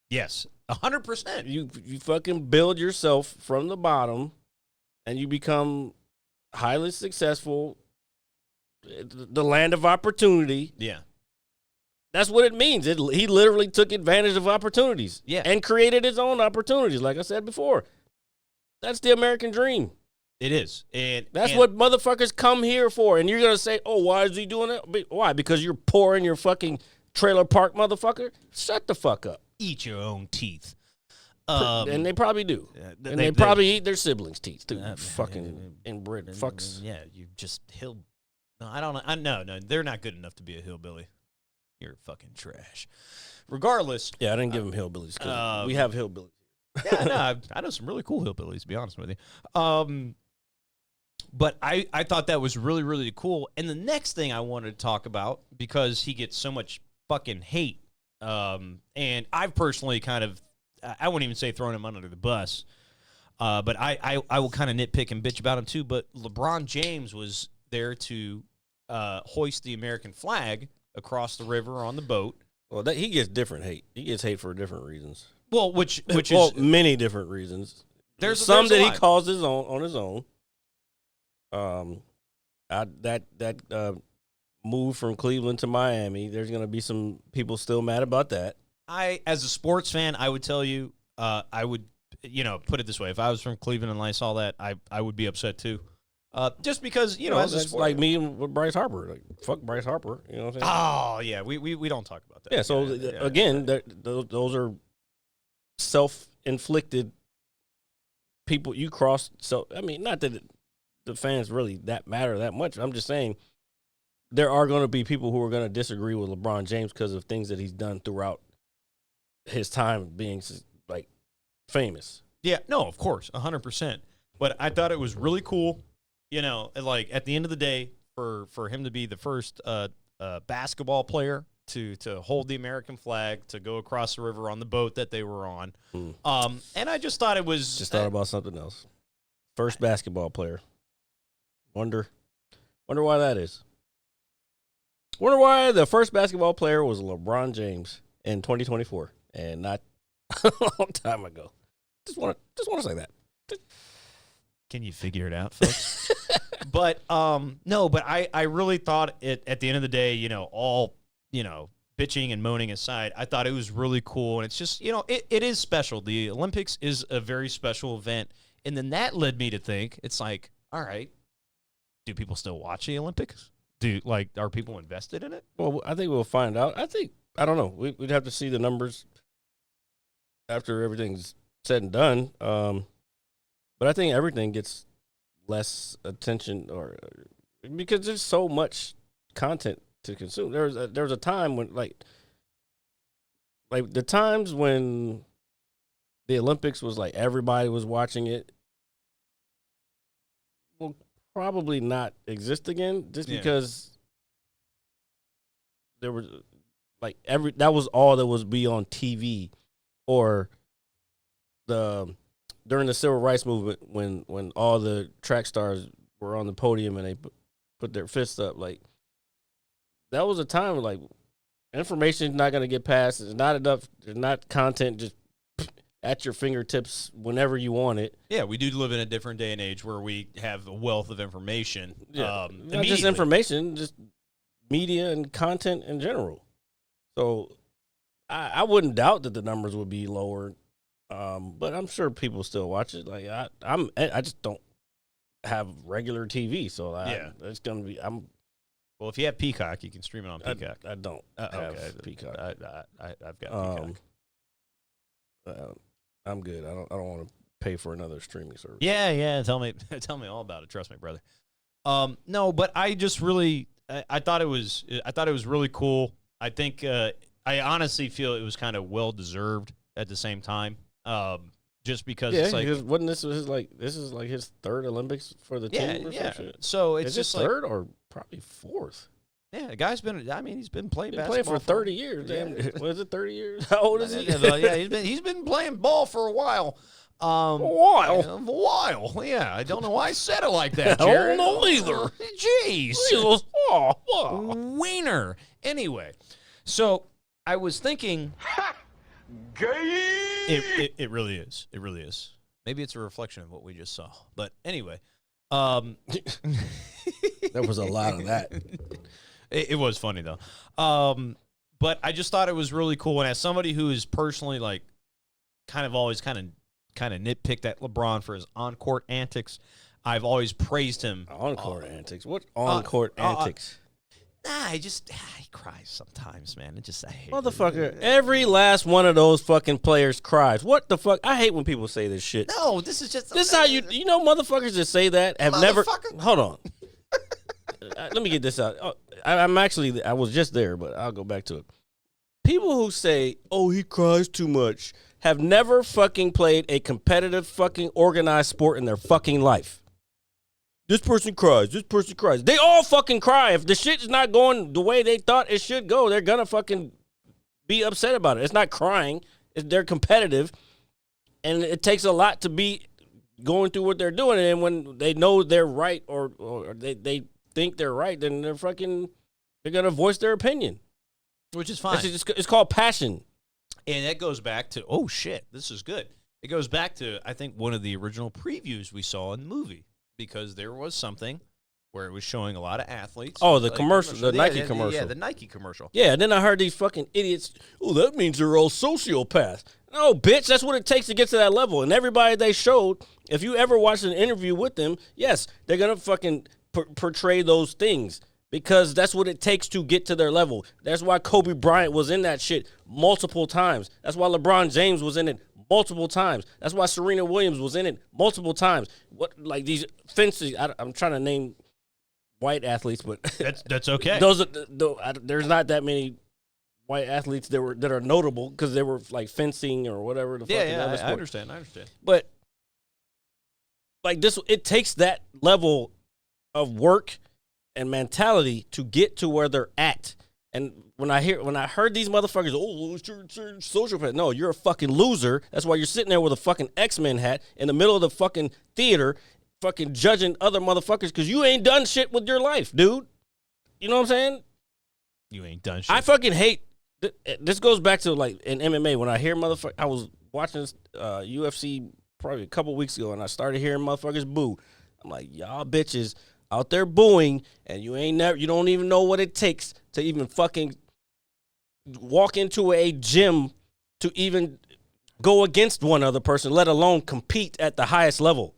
S4: Yes, 100%.
S5: You fucking build yourself from the bottom, and you become highly successful. The land of opportunity.
S4: Yeah.
S5: That's what it means. He literally took advantage of opportunities.
S4: Yeah.
S5: And created his own opportunities, like I said before. That's the American dream.
S4: It is. And
S5: that's what motherfuckers come here for. And you're going to say, oh, why is he doing that? Why? Because you're poor in your fucking trailer park, motherfucker? Shut the fuck up.
S4: Eat your own teeth.
S5: And they probably do. And they probably eat their siblings' teeth, too. Fucking inbred fucks.
S4: Yeah, you just No, I don't know. No, they're not good enough to be a hillbilly. You're fucking trash. Regardless.
S5: Yeah, I didn't give them hillbillies because we have hillbillies.
S4: Yeah, no, I know some really cool hillbillies, to be honest with you. But I thought that was really, really cool. And the next thing I wanted to talk about, because he gets so much fucking hate, and I've personally kind of, I wouldn't even say throwing him under the bus, but I will kind of nitpick and bitch about him too. But LeBron James was there to hoist the American flag across the river on the boat.
S5: Well, he gets different hate. He gets hate for different reasons.
S4: Well, which is
S5: many different reasons. There's he calls his own on his own. That move from Cleveland to Miami. There's going to be some people still mad about that.
S4: As a sports fan, I would tell you, I would, put it this way: if I was from Cleveland and I saw that, I would be upset too. Just because, as a sport,
S5: like me with Bryce Harper, like fuck Bryce Harper, you know what I'm saying?
S4: Oh yeah, we don't talk about that.
S5: Yeah, so again, those are self-inflicted people you cross. So I mean, not that the fans really matter that much. I'm just saying there are going to be people who are going to disagree with LeBron James because of things that he's done throughout his time being like famous.
S4: Yeah, no, of course, 100%. But I thought it was really cool. Like at the end of the day, for him to be the first basketball player to hold the American flag, to go across the river on the boat that they were on. And I just thought it was...
S5: Just thought about something else. First basketball player. Wonder why that is. Wonder why the first basketball player was LeBron James in 2024 and not a long time ago. Just want to say that.
S4: Can you figure it out, folks? But no, but I really thought at the end of the day, all bitching and moaning aside, I thought it was really cool, and it's just it is special. The Olympics is a very special event, and then that led me to think it's like, all right, do people still watch the Olympics? Are people invested in it?
S5: Well, I think we'll find out. I don't know. We'd have to see the numbers after everything's said and done. But I think everything gets less attention, or because there's so much content to consume. There was a time when like the times when the Olympics was like everybody was watching it will probably not exist again, just because there was like that was all that was be on TV, or during the civil rights movement when all the track stars were on the podium and they put their fists up, like that was a time where like information is not going to get past. There's not enough. There's not content just at your fingertips whenever you want it.
S4: Yeah, we do live in a different day and age where we have a wealth of information.
S5: Yeah, not just information, just media and content in general. So I wouldn't doubt that the numbers would be lower, but I'm sure people still watch it. Like I just don't have regular TV, so it's gonna be.
S4: Well, if you have Peacock, you can stream it on Peacock.
S5: I don't have Peacock.
S4: I've got Peacock.
S5: I'm good. I don't want to pay for another streaming service.
S4: Yeah. Tell me all about it. Trust me, brother. No, but I just really, I thought it was really cool. I think I honestly feel it was kind of well deserved at the same time. Just because it's like,
S5: because wasn't this is like his third Olympics for the team or some shit?
S4: So it's
S5: is
S4: just
S5: it third or probably fourth.
S4: Yeah, the guy's been. I mean, he's been playing basketball
S5: playing for 30 years. Damn, was it 30 years? How old is he?
S4: Yeah, he's been playing ball for a while.
S5: A while.
S4: A while. Yeah, I don't know why I said it like that, Jared.
S5: I don't know either.
S4: Jeez. Wiener. Anyway, so I was thinking. It really is. It really is. Maybe it's a reflection of what we just saw. But anyway,
S5: there was a lot of that.
S4: It was funny though. But I just thought it was really cool. And as somebody who is personally like kind of always kind of nitpicked at LeBron for his on-court antics, I've always praised him.
S5: On-court antics? What on-court antics?
S4: He cries sometimes, man. I hate
S5: Motherfucker, every last one of those fucking players cries. What the fuck? I hate when people say this shit.
S4: No, this is
S5: how you know motherfuckers that say that have never. Hold on. Let me get this out. I was just there, but I'll go back to it. People who say, "Oh, he cries too much," have never fucking played a competitive fucking organized sport in their fucking life. This person cries. This person cries. They all fucking cry. If the shit is not going the way they thought it should go, they're gonna fucking be upset about it. It's not crying. They're competitive, and it takes a lot to be going through what they're doing. And when they know they're right or they think they're right, then they're gonna voice their opinion,
S4: which is fine.
S5: It's called passion,
S4: and that goes back to this is good. It goes back to I think one of the original previews we saw in the movie. Because there was something where it was showing a lot of athletes.
S5: Oh, the commercial, the Nike commercial.
S4: Yeah, the Nike commercial.
S5: Yeah, and then I heard these fucking idiots, that means they're all sociopaths. No, bitch, that's what it takes to get to that level. And everybody they showed, if you ever watched an interview with them, yes, they're going to fucking portray those things. Because that's what it takes to get to their level. That's why Kobe Bryant was in that shit multiple times. That's why LeBron James was in it multiple times. That's why Serena Williams was in it multiple times. What, like these fences? I'm trying to name white athletes, but
S4: that's okay.
S5: There's not that many white athletes that are notable because they were like fencing or whatever the fuck.
S4: Yeah, I understand.
S5: But like this, it takes that level of work and mentality to get to where they're at. And when I heard these motherfuckers, you're sociopath. No, you're a fucking loser. That's why you're sitting there with a fucking X-Men hat in the middle of the fucking theater, fucking judging other motherfuckers because you ain't done shit with your life, dude. You know what I'm saying?
S4: You ain't done shit.
S5: I fucking hate. This goes back to like in MMA when I hear motherfuckers. I was watching UFC probably a couple weeks ago and I started hearing motherfuckers boo. I'm like, y'all bitches out there booing, and you don't even know what it takes to even fucking walk into a gym to even go against one other person, let alone compete at the highest level.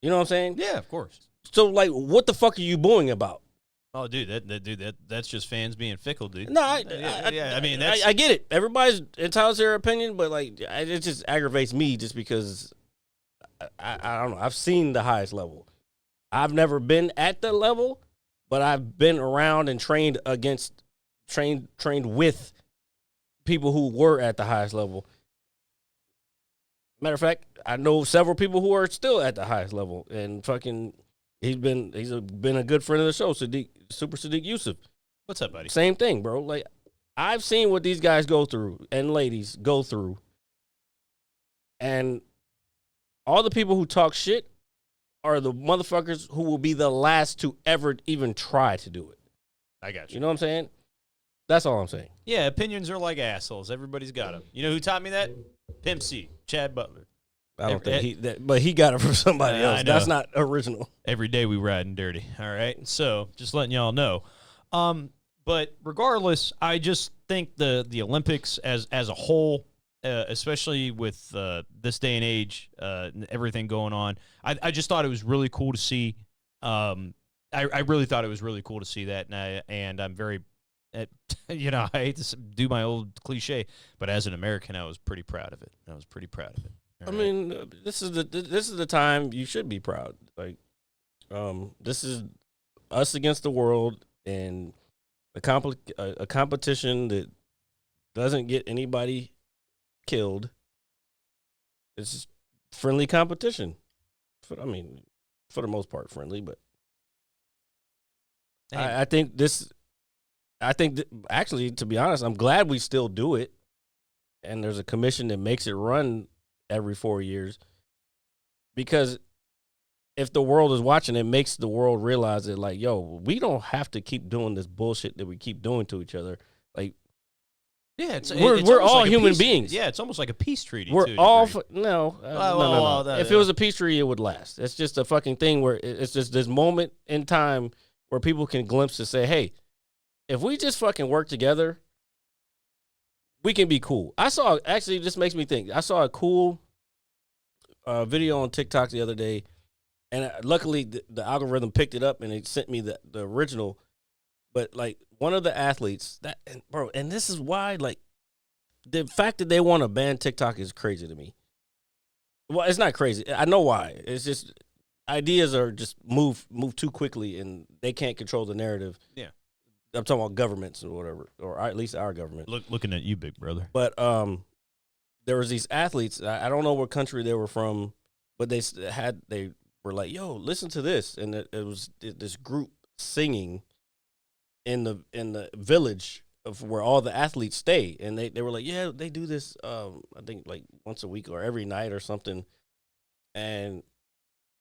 S5: You know what I'm saying?
S4: Yeah, of course.
S5: So, like, what the fuck are you booing about?
S4: Oh, dude, that's just fans being fickle, dude.
S5: No,
S4: I mean, that's
S5: I get it. Everybody's entitled to their opinion, but like it just aggravates me just because I don't know. I've seen the highest level. I've never been at the level, but I've been around and trained with people who were at the highest level. Matter of fact, I know several people who are still at the highest level, and fucking he's been a good friend of the show, Super Sadiq Yusuf.
S4: what's up, buddy?
S5: Same thing, bro. Like I've seen what these guys go through and ladies go through, and all the people who talk shit are the motherfuckers who will be the last to ever even try to do it.
S4: I got you.
S5: You know what I'm saying? That's all I'm saying.
S4: Yeah, opinions are like assholes. Everybody's got them. You know who taught me that? Pimp C, Chad Butler.
S5: I don't think but he got it from somebody else.
S4: I know.
S5: That's not original.
S4: Every day we riding dirty. All right. So just letting y'all know. But regardless, I just think the Olympics as a whole, especially with this day and age, and everything going on, I just thought it was really cool to see. I really thought it was really cool to see that, and I'm very, you know, I hate to do my old cliche, but as an American, I was pretty proud of it. All
S5: I
S4: right.
S5: mean, this is the time you should be proud. Like, this is us against the world, and a competition that doesn't get anybody killed. It's just friendly competition. For the most part, friendly. But I think actually, to be honest, I'm glad we still do it. And there's a commission that makes it run every 4 years, because if the world is watching, it makes the world realize that, like, yo, we don't have to keep doing this bullshit that we keep doing to each other. Like,
S4: Yeah,
S5: we're
S4: almost
S5: all
S4: like a
S5: human
S4: peace-
S5: beings.
S4: Yeah, it's almost like a peace treaty.
S5: we're
S4: to a
S5: all
S4: degree.
S5: no.
S4: well,
S5: If it was a peace treaty, it would last. It's just a fucking thing where it's just this moment in time where people can glimpse and say, hey, if we just fucking work together, we can be cool. Actually, this makes me think. I saw a cool video on TikTok the other day, and luckily the algorithm picked it up and it sent me the original. But like one of the athletes and this is why, like, the fact that they want to ban TikTok is crazy to me. Well, it's not crazy. I know why. It's just ideas are just move too quickly, and they can't control the narrative.
S4: Yeah.
S5: I'm talking about governments or whatever, or at least our government.
S4: Looking at you, big brother.
S5: But there was these athletes. I don't know what country they were from, but they were like, "Yo, listen to this," and it was this group singing in the village of where all the athletes stay, and they were like, "Yeah, they do this. I think like once a week or every night or something," and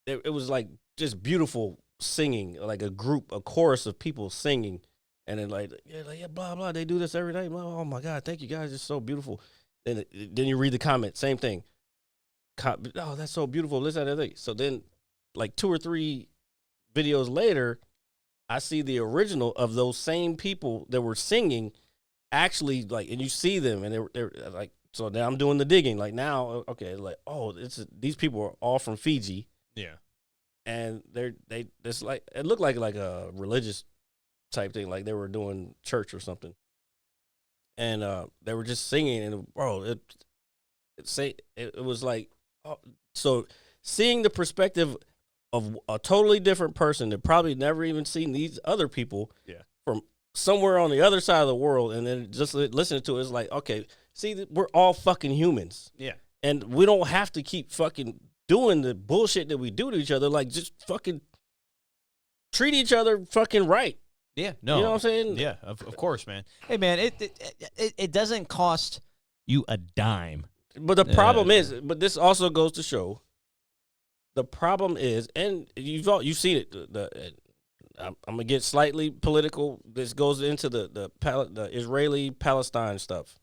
S5: it was like just beautiful singing, like a chorus of people singing. And then like blah blah, they do this every night. Oh my God, thank you guys, it's so beautiful. Then you read the comment, same thing. Oh, that's so beautiful. This, that, and that. So then, like 2 or 3 videos later, I see the original of those same people that were singing, actually, like, and you see them, and they're like. So now I'm doing the digging. Like now, okay, like, oh, these people are all from Fiji.
S4: Yeah.
S5: And it's like, it looked like a religious type thing, like they were doing church or something, and they were just singing, and bro, it was like, oh, so seeing the perspective of a totally different person that probably never even seen these other people, from somewhere on the other side of the world, and then just listening to it, it's like, okay, see, we're all fucking humans, and we don't have to keep fucking doing the bullshit that we do to each other. Like, just fucking treat each other fucking right.
S4: Yeah, no,
S5: You know what I'm saying?
S4: Yeah, of course, man. Hey, man, it doesn't cost you a dime.
S5: But the problem is, but this also goes to show, the problem is, and you've seen it. I'm gonna get slightly political. This goes into the Israeli-Palestine stuff.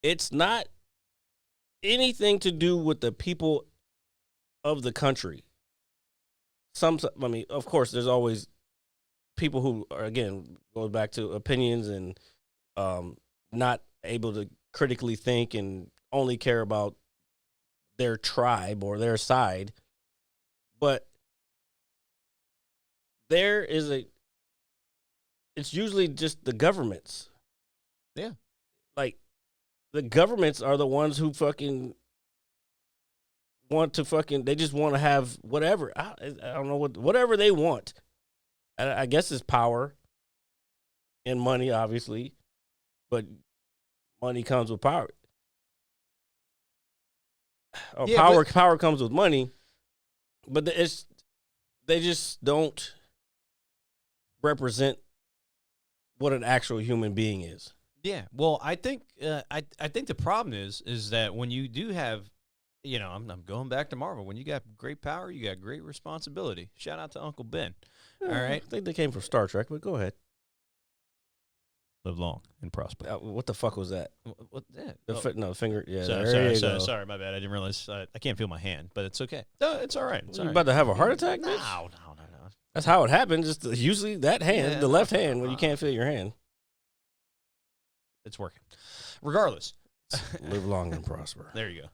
S5: It's not anything to do with the people of the country. Of course, there's always people who are, again, goes back to opinions and not able to critically think and only care about their tribe or their side. But there is it's usually just the governments.
S4: Yeah.
S5: Like, the governments are the ones who fucking want to fucking, they just want to have whatever. I don't know whatever they want. I guess it's power and money, obviously, but money comes with power. Or
S4: Yeah,
S5: power comes with money, but they just don't represent what an actual human being is.
S4: Yeah. Well, I think I think the problem is that when you do have, I'm going back to Marvel. When you got great power, you got great responsibility. Shout out to Uncle Ben. All right.
S5: I think they came from Star Trek, but go ahead.
S4: Live long and prosper.
S5: What the fuck was that?
S4: What? Yeah.
S5: The finger. Yeah,
S4: Sorry, my bad. I didn't realize. I can't feel my hand, but it's okay. No, it's all right. It's all
S5: You
S4: right.
S5: about to have a heart attack, bitch?
S4: No.
S5: That's how it happens. Just usually that hand,
S4: Yeah,
S5: the left hand, when you can't feel your hand.
S4: It's working. Regardless.
S5: Live long and prosper.
S4: There you go.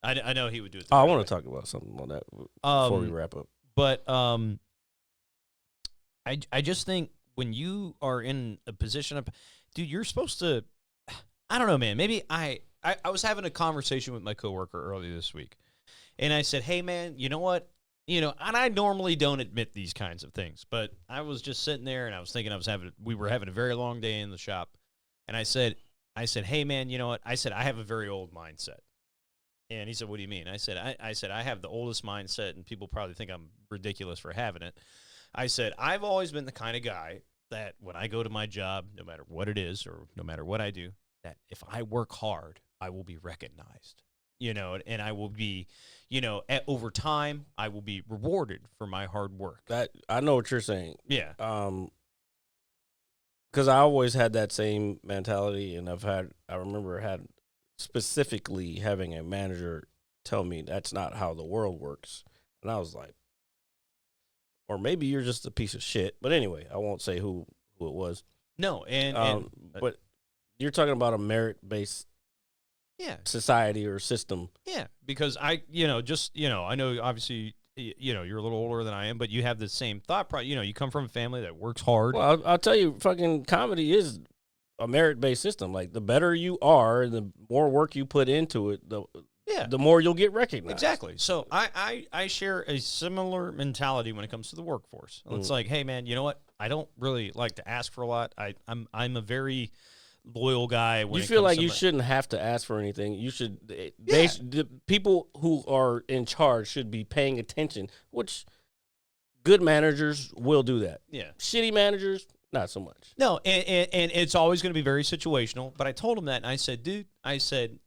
S4: I know he would do it.
S5: I want to talk about something on that before we wrap up.
S4: But I just think when you are in a position of, dude, you're supposed to, I don't know, man. Maybe I was having a conversation with my coworker earlier this week, and I said, hey, man, you know what? And I normally don't admit these kinds of things, but I was just sitting there and I was thinking we were having a very long day in the shop, and I said, hey, man, you know what? I said, I have a very old mindset. And he said, what do you mean? I said, I have the oldest mindset, and people probably think I'm ridiculous for having it. I said, I've always been the kind of guy that when I go to my job, no matter what it is or no matter what I do, that if I work hard, I will be recognized, and I will be, over time, I will be rewarded for my hard work.
S5: That I know what you're saying.
S4: Yeah.
S5: Because I always had that same mentality, and I remember specifically having a manager tell me that's not how the world works. And I was like, or maybe you're just a piece of shit. But anyway, I won't say who it was.
S4: No,
S5: but you're talking about a merit-based society or system.
S4: Yeah, because I know obviously, you're a little older than I am, but you have the same thought process. You come from a family that works hard.
S5: Well, I'll tell you, fucking comedy is a merit-based system. Like, the better you are and the more work you put into it, the more you'll get recognized.
S4: Exactly. So I share a similar mentality when it comes to the workforce. It's like, hey, man, you know what? I don't really like to ask for a lot. I'm a very loyal guy. When
S5: you feel like you shouldn't have to ask for anything. You should. The people who are in charge should be paying attention, which good managers will do that.
S4: Yeah.
S5: Shitty managers, not so much.
S4: No, and it's always going to be very situational. But I told him that, and I said, dude, I said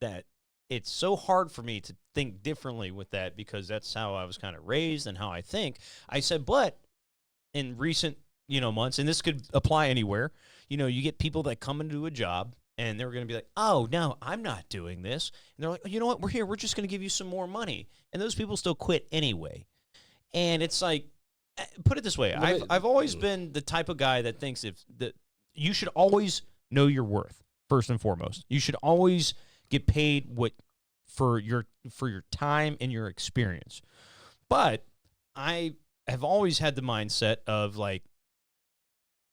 S4: that it's so hard for me to think differently with that because that's how I was kind of raised and how I think. I said, but in recent, months, and this could apply anywhere, you get people that come into a job and they're going to be like, oh, no, I'm not doing this. And they're like, oh, you know what? We're here. We're just going to give you some more money. And those people still quit anyway. And it's like, put it this way. I've always been the type of guy that thinks that you should always know your worth, first and foremost. You should always get paid for your time and your experience. But I have always had the mindset of, like,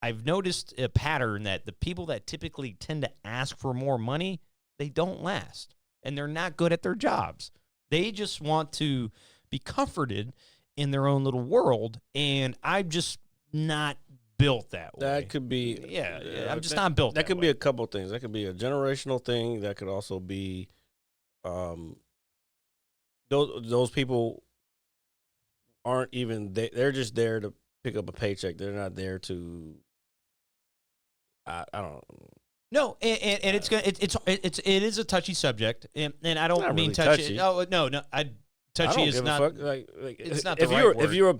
S4: I've noticed a pattern that the people that typically tend to ask for more money, they don't last, and they're not good at their jobs. They just want to be comforted in their own little world, and I'm just not built that way.
S5: That could be,
S4: I'm just not built.
S5: That could
S4: way.
S5: be a couple things. That could be a generational thing. That could also be, those people aren't even. They're just there to pick up a paycheck. They're not there to. I don't.
S4: No, and it is a touchy subject, and I don't
S5: Not
S4: mean
S5: really
S4: touchy.
S5: touchy.
S4: Oh no, touchy is not. It's not the right word.
S5: If you're a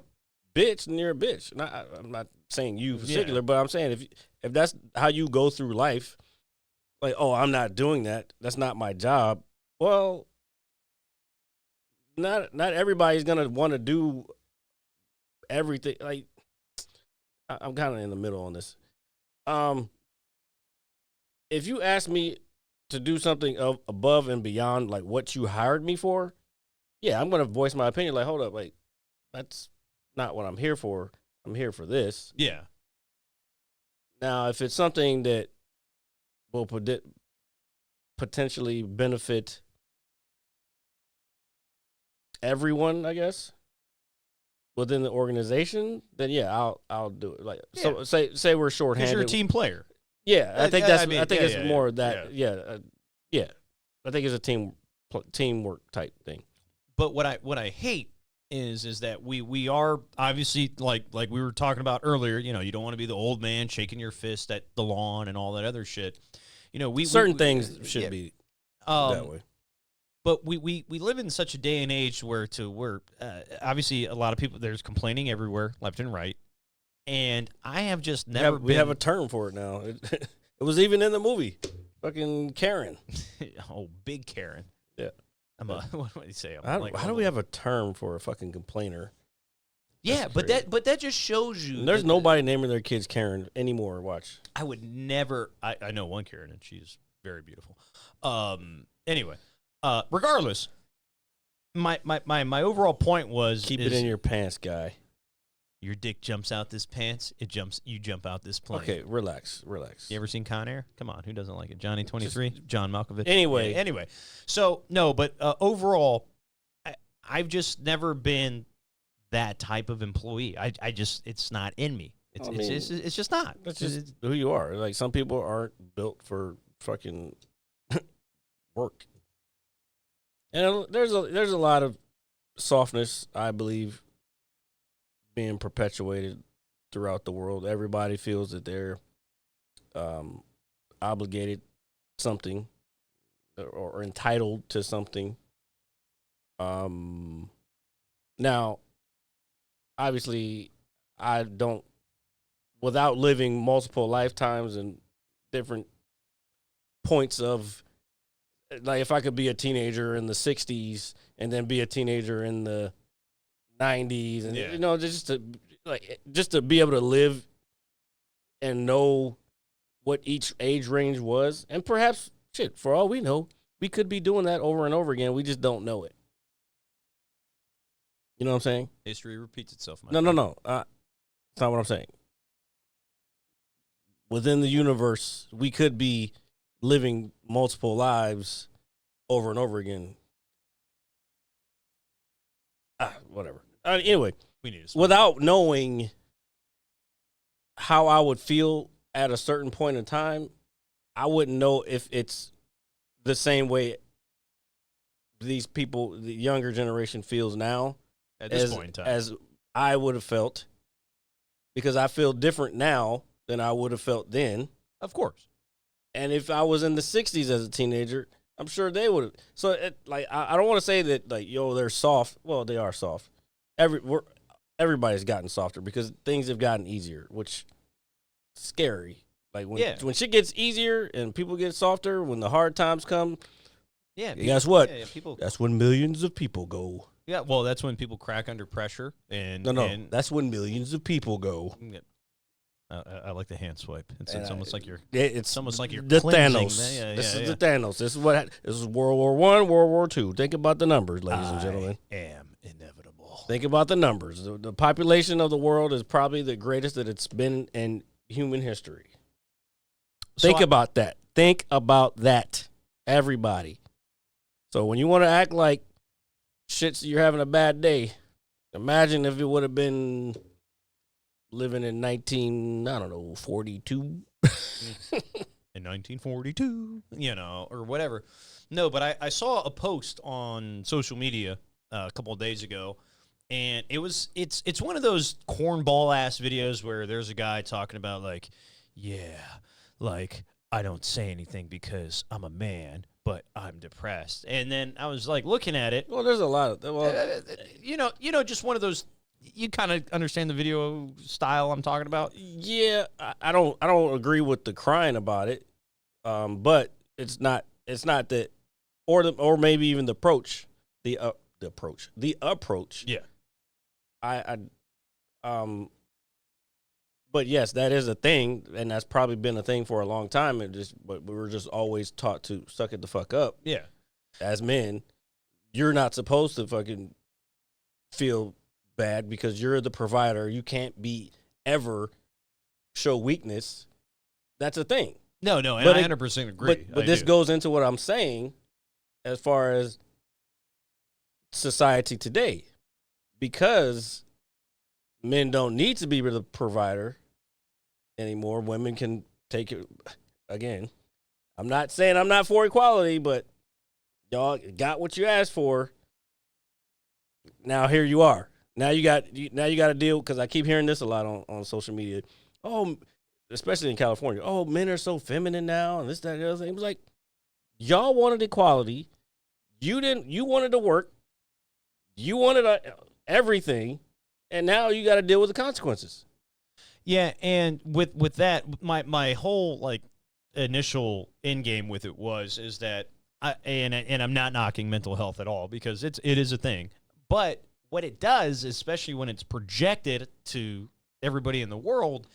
S5: bitch, then you're a bitch. I'm not saying you particular, but I'm saying if that's how you go through life, like, oh, I'm not doing that. That's not my job. Well, not everybody's gonna want to do everything. Like, I'm kind of in the middle on this. If you ask me to do something above and beyond, like, what you hired me for, yeah, I'm going to voice my opinion. Like, hold up, like, that's not what I'm here for. I'm here for this.
S4: Yeah.
S5: Now, if it's something that will potentially benefit everyone, I guess, within the organization, then yeah, I'll do it. Like, so say we're
S4: Because
S5: shorthanded.
S4: you're a team player.
S5: Yeah, I think that's.
S4: I mean,
S5: I think
S4: yeah,
S5: it's
S4: yeah,
S5: more
S4: yeah,
S5: of that. Yeah. I think it's a teamwork type thing.
S4: But what I hate is that we are obviously like we were talking about earlier. You know, you don't want to be the old man shaking your fist at the lawn and all that other shit. You know,
S5: Certain things should be that way.
S4: But we live in such a day and age where obviously a lot of people, there's complaining everywhere, left and right. And I have just never
S5: We have a term for it now. It was even in the movie. Fucking Karen.
S4: Oh, big Karen.
S5: Yeah.
S4: What do you say?
S5: How do we have a term for a fucking complainer?
S4: Yeah, but that just shows you.
S5: There's nobody naming their kids Karen anymore. Watch.
S4: I would never. I know one Karen, and she's very beautiful. Anyway, regardless, my overall point was
S5: keep it in your pants, guy.
S4: Your dick jumps out this pants. You jump out this plane.
S5: Okay, relax.
S4: You ever seen Con Air? Come on, who doesn't like it? Johnny 23, John Malkovich.
S5: Anyway.
S4: Yeah, anyway. So no, but overall, I've just never been that type of employee. I just, it's not in me. It's just not.
S5: That's just who you are. Like, some people aren't built for fucking work. And there's a lot of softness, I believe, being perpetuated throughout the world. Everybody feels that they're obligated something or entitled to something. Now, obviously, I don't, without living multiple lifetimes and different points of, like, if I could be a teenager in the 60s and then be a teenager in the 90s, and you know, just to be able to live and know what each age range was, and perhaps, shit, for all we know, we could be doing that over and over again. We just don't know it. You know what I'm saying?
S4: History repeats itself.
S5: No. That's not what I'm saying. Within the universe, we could be living multiple lives over and over again. Whatever. Anyway,
S4: we need
S5: without knowing how I would feel at a certain point in time, I wouldn't know if it's the same way these people, the younger generation, feels now
S4: at this point in time,
S5: as I would have felt, because I feel different now than I would have felt then.
S4: Of course.
S5: And if I was in the 60s as a teenager, I'm sure they would have. So, I don't want to say that, like, yo, they're soft. Well, they are soft. Everybody's gotten softer because things have gotten easier, which is scary. Like, when shit gets easier and people get softer, when the hard times come, guess what?
S4: People.
S5: That's when millions of people go.
S4: Yeah, well, that's when people crack under pressure.
S5: That's when millions of people go.
S4: I like the hand swipe. It's almost like you're.
S5: It's
S4: almost like you're
S5: the
S4: cleansing.
S5: Thanos. This is the Thanos. This is World War I, World War II. Think about the numbers, ladies and gentlemen.
S4: I am inevitable.
S5: Think about the numbers. The population of the world is probably the greatest that it's been in human history. Think about that. Think about that, everybody. So when you want to act like you're having a bad day, imagine if it would have been living in 42.
S4: In 1942, or whatever. No, but I saw a post on social media a couple of days ago, and it's one of those cornball ass videos where there's a guy talking about, like, I don't say anything because I'm a man, but I'm depressed. And then I was like looking at it.
S5: Well, there's a lot of
S4: just one of those. You kind of understand the video style I'm talking about.
S5: Yeah, I don't agree with the crying about it, but it's not that, or maybe even the approach.
S4: Yeah,
S5: but yes, that is a thing, and that's probably been a thing for a long time. But we were just always taught to suck it the fuck up.
S4: Yeah,
S5: as men, you're not supposed to fucking feel bad because you're the provider. You can't be ever show weakness. That's a thing.
S4: No, and
S5: But
S4: I
S5: it-
S4: 100% agree.
S5: But this goes into what I'm saying as far as society today. Because men don't need to be the provider anymore. Women can take it. Again, I'm not saying I'm not for equality, but y'all got what you asked for. Now here you are. Now you got to deal, because I keep hearing this a lot on social media. Oh, especially in California. Oh, men are so feminine now, and this, that, and the other thing. It was like, y'all wanted equality. You didn't. You wanted to work. You wanted everything, and now you got to deal with the consequences.
S4: Yeah, and with that, my whole like initial end game with it is that and I'm not knocking mental health at all, because it is a thing. But what it does, especially when it's projected to everybody in the world,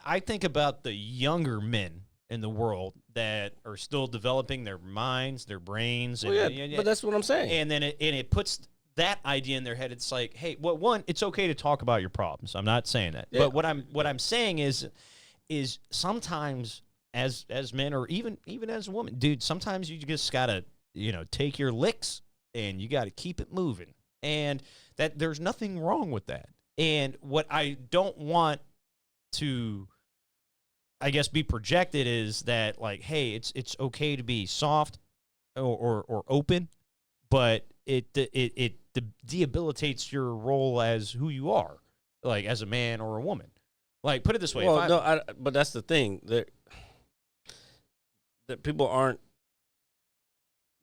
S4: I think about the younger men in the world that are still developing their minds, their brains. And,
S5: Well, yeah, but that's what I'm saying.
S4: And then it puts that idea in their head. It's like, hey, well, one, it's okay to talk about your problems. I'm not saying that.
S5: Yeah.
S4: But what I'm saying is sometimes as men, or even as a woman, dude, sometimes you just gotta, take your licks and you gotta keep it moving. And that there's nothing wrong with that. And what I don't want to, I guess, be projected is that, like, hey, it's okay to be soft or open, but it debilitates your role as who you are, like as a man or a woman. Like, put it this way.
S5: Well, but that's the thing that people aren't.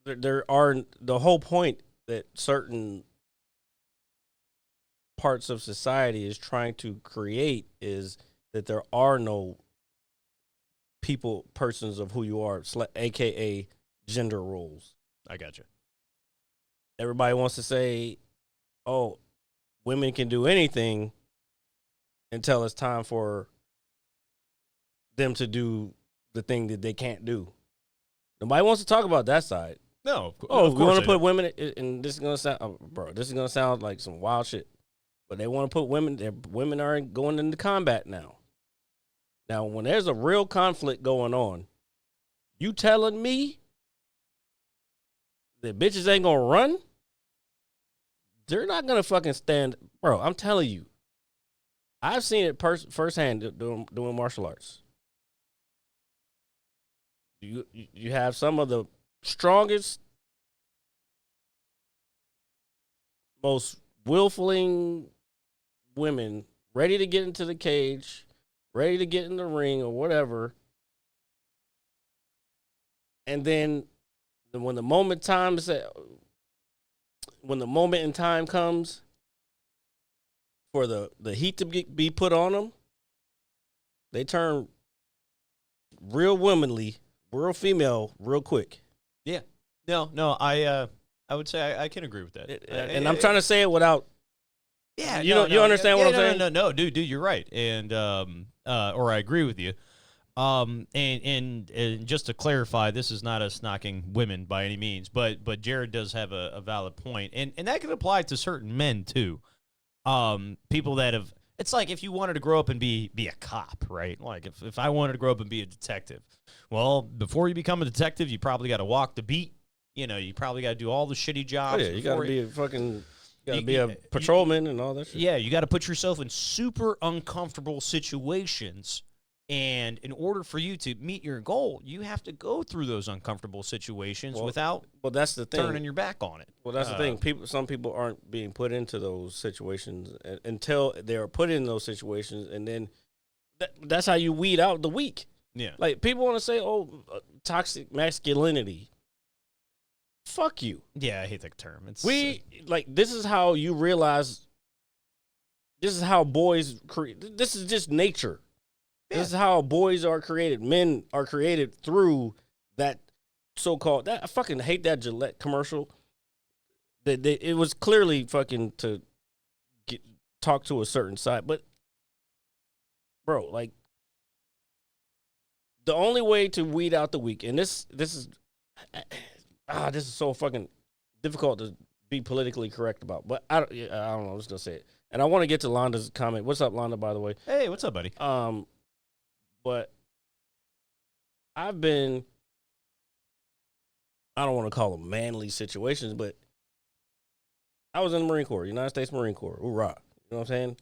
S5: There are the whole point that certain parts of society is trying to create is that there are no persons of who you are, aka gender roles.
S4: I got you.
S5: Everybody wants to say, oh, women can do anything until it's time for them to do the thing that they can't do. Nobody wants to talk about that side.
S4: No.
S5: Oh,
S4: of
S5: we
S4: course
S5: want
S4: I
S5: to put
S4: do.
S5: women, and this is gonna sound, this is gonna sound like some wild shit, but they want to put women. Women are going into combat now. Now, when there's a real conflict going on, you telling me that bitches ain't gonna run? They're not gonna fucking stand, bro. I'm telling you, I've seen it firsthand doing martial arts. You have some of the strongest, most willfulling women ready to get into the cage, ready to get in the ring or whatever. And then when the moment in time comes for the heat to be put on them, they turn real womanly, real female, real quick.
S4: Yeah. No. I would say I can agree with that.
S5: And I'm trying to say it without.
S4: Yeah,
S5: you understand what I'm saying?
S4: No, dude, you're right, and or I agree with you. And just to clarify, this is not us knocking women by any means, but Jared does have a valid point, and that can apply to certain men too. People that have, it's like if you wanted to grow up and be a cop, right? Like if I wanted to grow up and be a detective, well, before you become a detective, you probably got to walk the beat. You probably got to do all the shitty
S5: Oh,
S4: jobs.
S5: yeah, you got to be a fucking. You got to be a
S4: you-
S5: patrolman and all that shit.
S4: Yeah, you got to put yourself in super uncomfortable situations. And in order for you to meet your goal, you have to go through those uncomfortable situations without
S5: Well, that's the thing.
S4: turning your back on it.
S5: Well, that's the thing. Some people aren't being put into those situations until they are put in those situations, and then that's how you weed out the weak.
S4: Yeah.
S5: Like, people want to say, "Oh, toxic masculinity." Fuck you.
S4: Yeah, I hate that term. It's
S5: This is how you realize. This is how boys create. This is just nature.
S4: Yeah.
S5: This is how boys are created. Men are created through that so-called. I fucking hate that Gillette commercial. It was clearly fucking to talk to a certain side, but bro, like the only way to weed out the weak, and this is so fucking difficult to be politically correct about. But I don't know. I'm just gonna say it. And I want to get to Londa's comment. What's up, Londa? By the way.
S4: Hey, what's up, buddy?
S5: But I've been. I don't want to call them manly situations, but I was in the Marine Corps, United States Marine Corps. Hoorah! You know what I'm saying?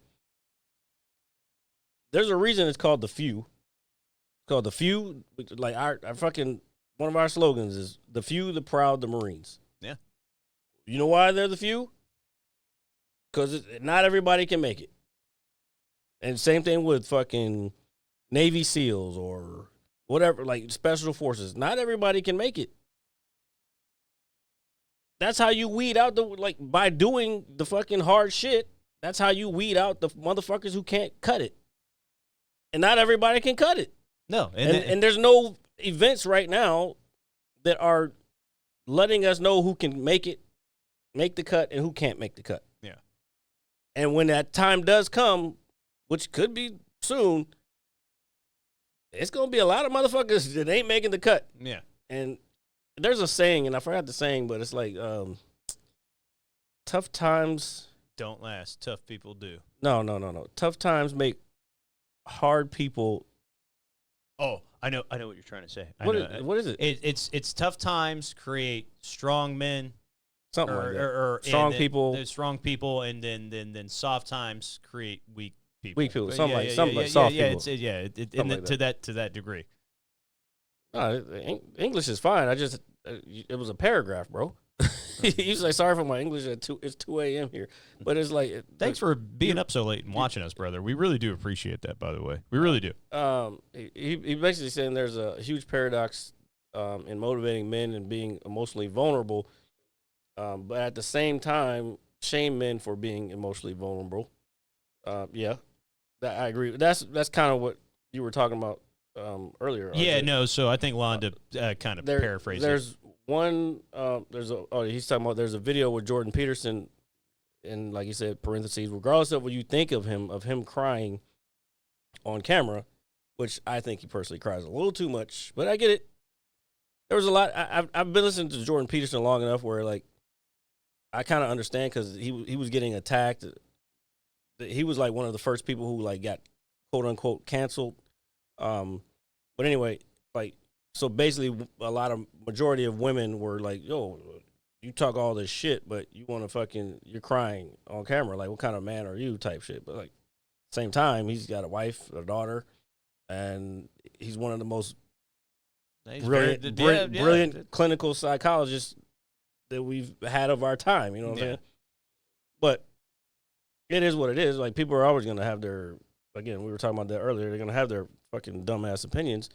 S5: There's a reason it's called the few. It's called the few. Like our fucking one of our slogans is the few, the proud, the Marines.
S4: Yeah.
S5: You know why they're the few? Because not everybody can make it. And same thing with fucking Navy SEALs or whatever, like special forces. Not everybody can make it. That's how you weed out by doing the fucking hard shit. That's how you weed out the motherfuckers who can't cut it. And not everybody can cut it.
S4: No.
S5: And there's no events right now that are letting us know who can make the cut, and who can't make the cut.
S4: Yeah.
S5: And when that time does come, which could be soon, it's going to be a lot of motherfuckers that ain't making the cut.
S4: Yeah.
S5: And there's a saying, and I forgot the saying, but it's like, tough times
S4: don't last. Tough people do.
S5: No. Tough times make hard people.
S4: Oh, I know what you're trying to say.
S5: What is it?
S4: It's tough times create strong men.
S5: Something like that. Strong people.
S4: There's strong people, and then soft times create weak people.
S5: Weak people.
S4: But
S5: Something like soft people.
S4: To that degree.
S5: No, English is fine. It was a paragraph, bro. You say sorry for my English at 2. It's 2 a.m. here, but it's like
S4: thanks for being up so late and watching us, brother. We really do appreciate that. By the way, we really do.
S5: He basically saying there's a huge paradox in motivating men and being emotionally vulnerable, but at the same time shame men for being emotionally vulnerable. Yeah, I agree. That's kind of what you were talking about earlier.
S4: Yeah, no. So I think Londa kind of paraphrased.
S5: There's one. He's talking about. There's a video with Jordan Peterson, and like he said, parentheses. Regardless of what you think of him crying on camera, which I think he personally cries a little too much, but I get it. There was a lot. I've been listening to Jordan Peterson long enough where like I kind of understand because he was getting attacked. He was like one of the first people who like got quote unquote canceled. But anyway, like, so basically a majority of women were like, yo, you talk all this shit, but you want to you're crying on camera. Like, what kind of man are you type shit? But like, same time, he's got a wife, a daughter, and he's one of the most brilliant clinical psychologists that we've had of our time. You know what I'm saying? But it is what it is. Like, people are always going to have again, we were talking about that earlier. They're going to have their fucking dumbass opinions.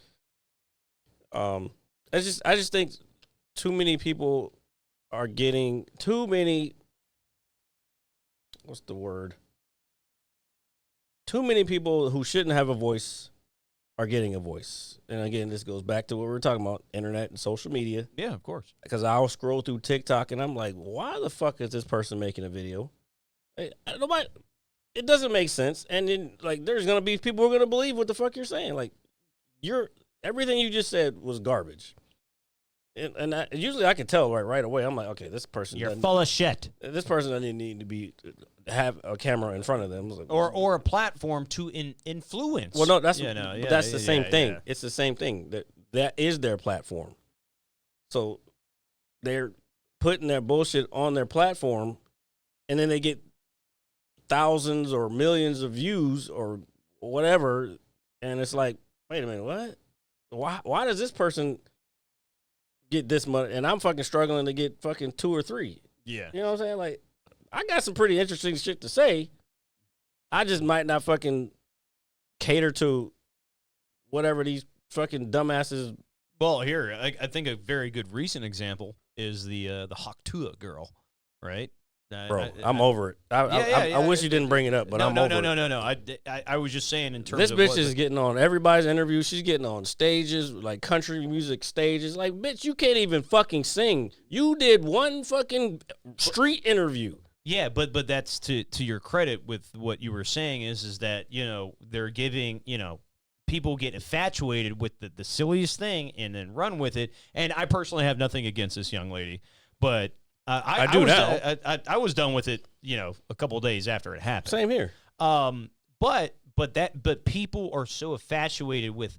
S5: I just think too many people are getting what's the word? Too many people who shouldn't have a voice are getting a voice. And again, this goes back to what we were talking about, internet and social media.
S4: Yeah, of course.
S5: Because I'll scroll through TikTok and I'm like, why the fuck is this person making a video? Nobody. It doesn't make sense. And then, like, there's going to be people who are going to believe what the fuck you're saying. Like, everything you just said was garbage. And usually I can tell right away. I'm like, okay, this person.
S4: You're full of shit.
S5: This person doesn't need to have a camera in front of them. Like,
S4: or a platform to influence.
S5: Well, no, that's the same thing.
S4: Yeah.
S5: It's the same thing. That is their platform. So they're putting their bullshit on their platform, and then they get thousands or millions of views or whatever, and it's like, wait a minute, what? Why does this person get this much, and I'm fucking struggling to get fucking 2 or 3?
S4: Yeah.
S5: You know what I'm saying? Like, I got some pretty interesting shit to say. I just might not fucking cater to whatever these fucking dumbasses.
S4: Well, here, I think a very good recent example is the Haktua girl, right?
S5: Bro, I'm over it. I wish you didn't bring it up, but I'm over it.
S4: No. I was just saying in terms
S5: this
S4: of
S5: bitch is getting on everybody's interview. She's getting on stages, like country music stages. Like, bitch, you can't even fucking sing. You did one fucking street interview.
S4: Yeah, but that's to your credit with what you were saying is that, you know, they're giving, you know, people get infatuated with the silliest thing and then run with it. And I personally have nothing against this young lady, but
S5: I do
S4: was,
S5: now.
S4: I was done with it, a couple of days after it happened.
S5: Same here.
S4: But people are so infatuated with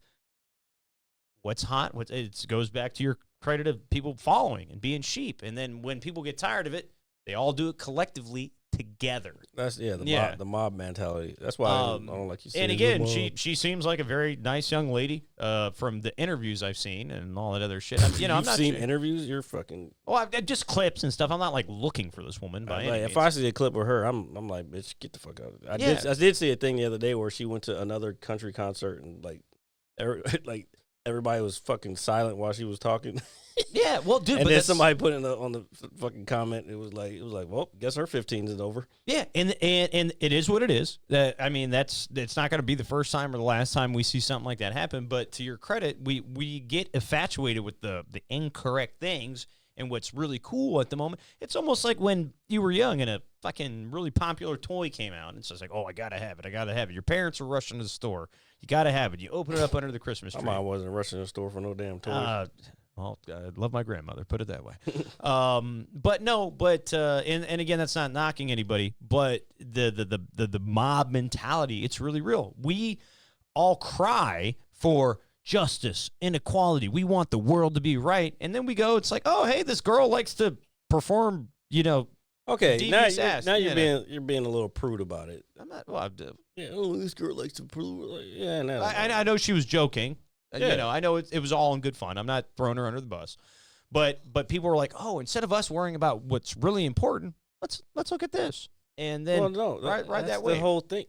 S4: what's hot. It goes back to your credit of people following and being sheep. And then when people get tired of it, they all do it collectively together.
S5: That's the mob mentality. That's why I don't like you.
S4: And again, she seems like a very nice young lady from the interviews I've seen and all that other shit. I'm not
S5: seen interviews. You're fucking.
S4: Well, just clips and stuff. I'm not like looking for this woman by any means.
S5: If I see a clip of her, I'm like, bitch, get the fuck out of it. I did see a thing the other day where she went to another country concert and everybody was fucking silent while she was talking.
S4: Yeah, well, dude,
S5: and then somebody put on the fucking comment. It was like, well, guess her 15 is over.
S4: Yeah, and it is what it is. It's not going to be the first time or the last time we see something like that happen. But to your credit, we get infatuated with the incorrect things. And what's really cool at the moment, it's almost like when you were young and a fucking really popular toy came out. And it's just like, oh, I got to have it. Your parents are rushing to the store. You got to have it. You open it up under the Christmas tree.
S5: I wasn't rushing to the store for no damn toy.
S4: Well, I love my grandmother, put it that way. And again, that's not knocking anybody, but the mob mentality, it's really real. We all cry for justice, inequality. We want the world to be right. And then we go, it's like, oh, hey, this girl likes to perform,
S5: okay, now
S4: you're
S5: being a little prude about it.
S4: I'm not, well,
S5: this girl likes to prove. Yeah, no.
S4: I know she was joking.
S5: Yeah.
S4: I know it was all in good fun. I'm not throwing her under the bus, but people were like, "Oh, instead of us worrying about what's really important, let's look at this." And then ride that way.
S5: The whole thing.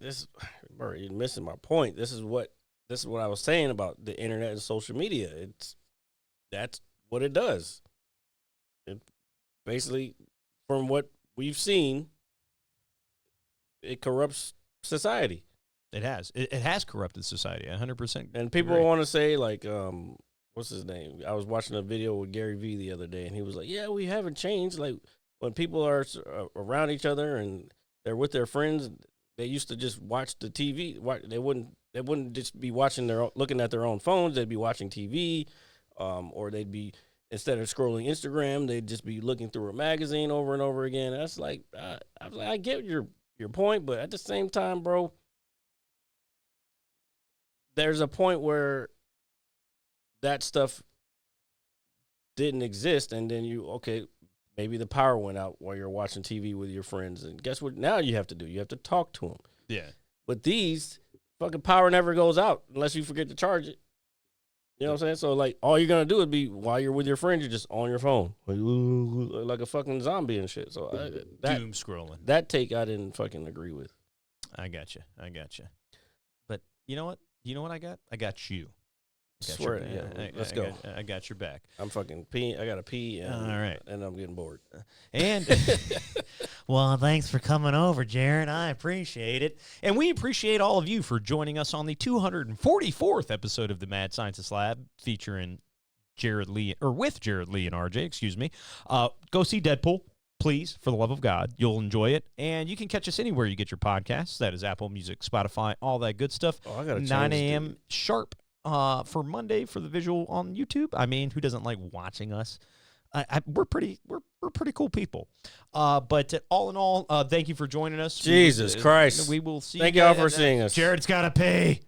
S5: Bro, you're missing my point. This is what I was saying about the internet and social media. That's what it does. It basically, from what we've seen, it corrupts society.
S4: It has. It has corrupted society, 100%.
S5: And people want to say, like, what's his name? I was watching a video with Gary Vee the other day, and he was like, yeah, we haven't changed. Like, when people are around each other and they're with their friends, they used to just watch the TV. They wouldn't just be looking at their own phones. They'd be watching TV, or they'd be, instead of scrolling Instagram, they'd just be looking through a magazine over and over again. And that's like, I get your point, but at the same time, bro, there's a point where that stuff didn't exist, and then maybe the power went out while you're watching TV with your friends, and guess what? Now you have to do? You have to talk to them.
S4: Yeah.
S5: But these fucking power never goes out unless you forget to charge it. You know what I'm saying? So like, all you're gonna do is be while you're with your friends, you're just on your phone, like a fucking zombie and shit. So
S4: doom scrolling.
S5: That take I didn't fucking agree with.
S4: I got you. But you know what? You know what I got? I got you.
S5: Swear, let's go.
S4: I got your back.
S5: I'm fucking peeing. I got to pee. And,
S4: all right.
S5: And I'm getting bored.
S4: And well, thanks for coming over, Jared. I appreciate it. And we appreciate all of you for joining us on the 244th episode of the Mad Scientist Lab, featuring with Jared Lee and RJ, excuse me. Go see Deadpool. Please, for the love of God, you'll enjoy it. And you can catch us anywhere you get your podcasts. That is Apple Music, Spotify, all that good stuff. 9 a.m. sharp for Monday for the visual on YouTube. I mean, who doesn't like watching us? We're pretty cool people. But all in all, thank you for joining us.
S5: Jesus Christ.
S4: We will see
S5: Thank y'all for seeing us.
S4: Jared's got to pay.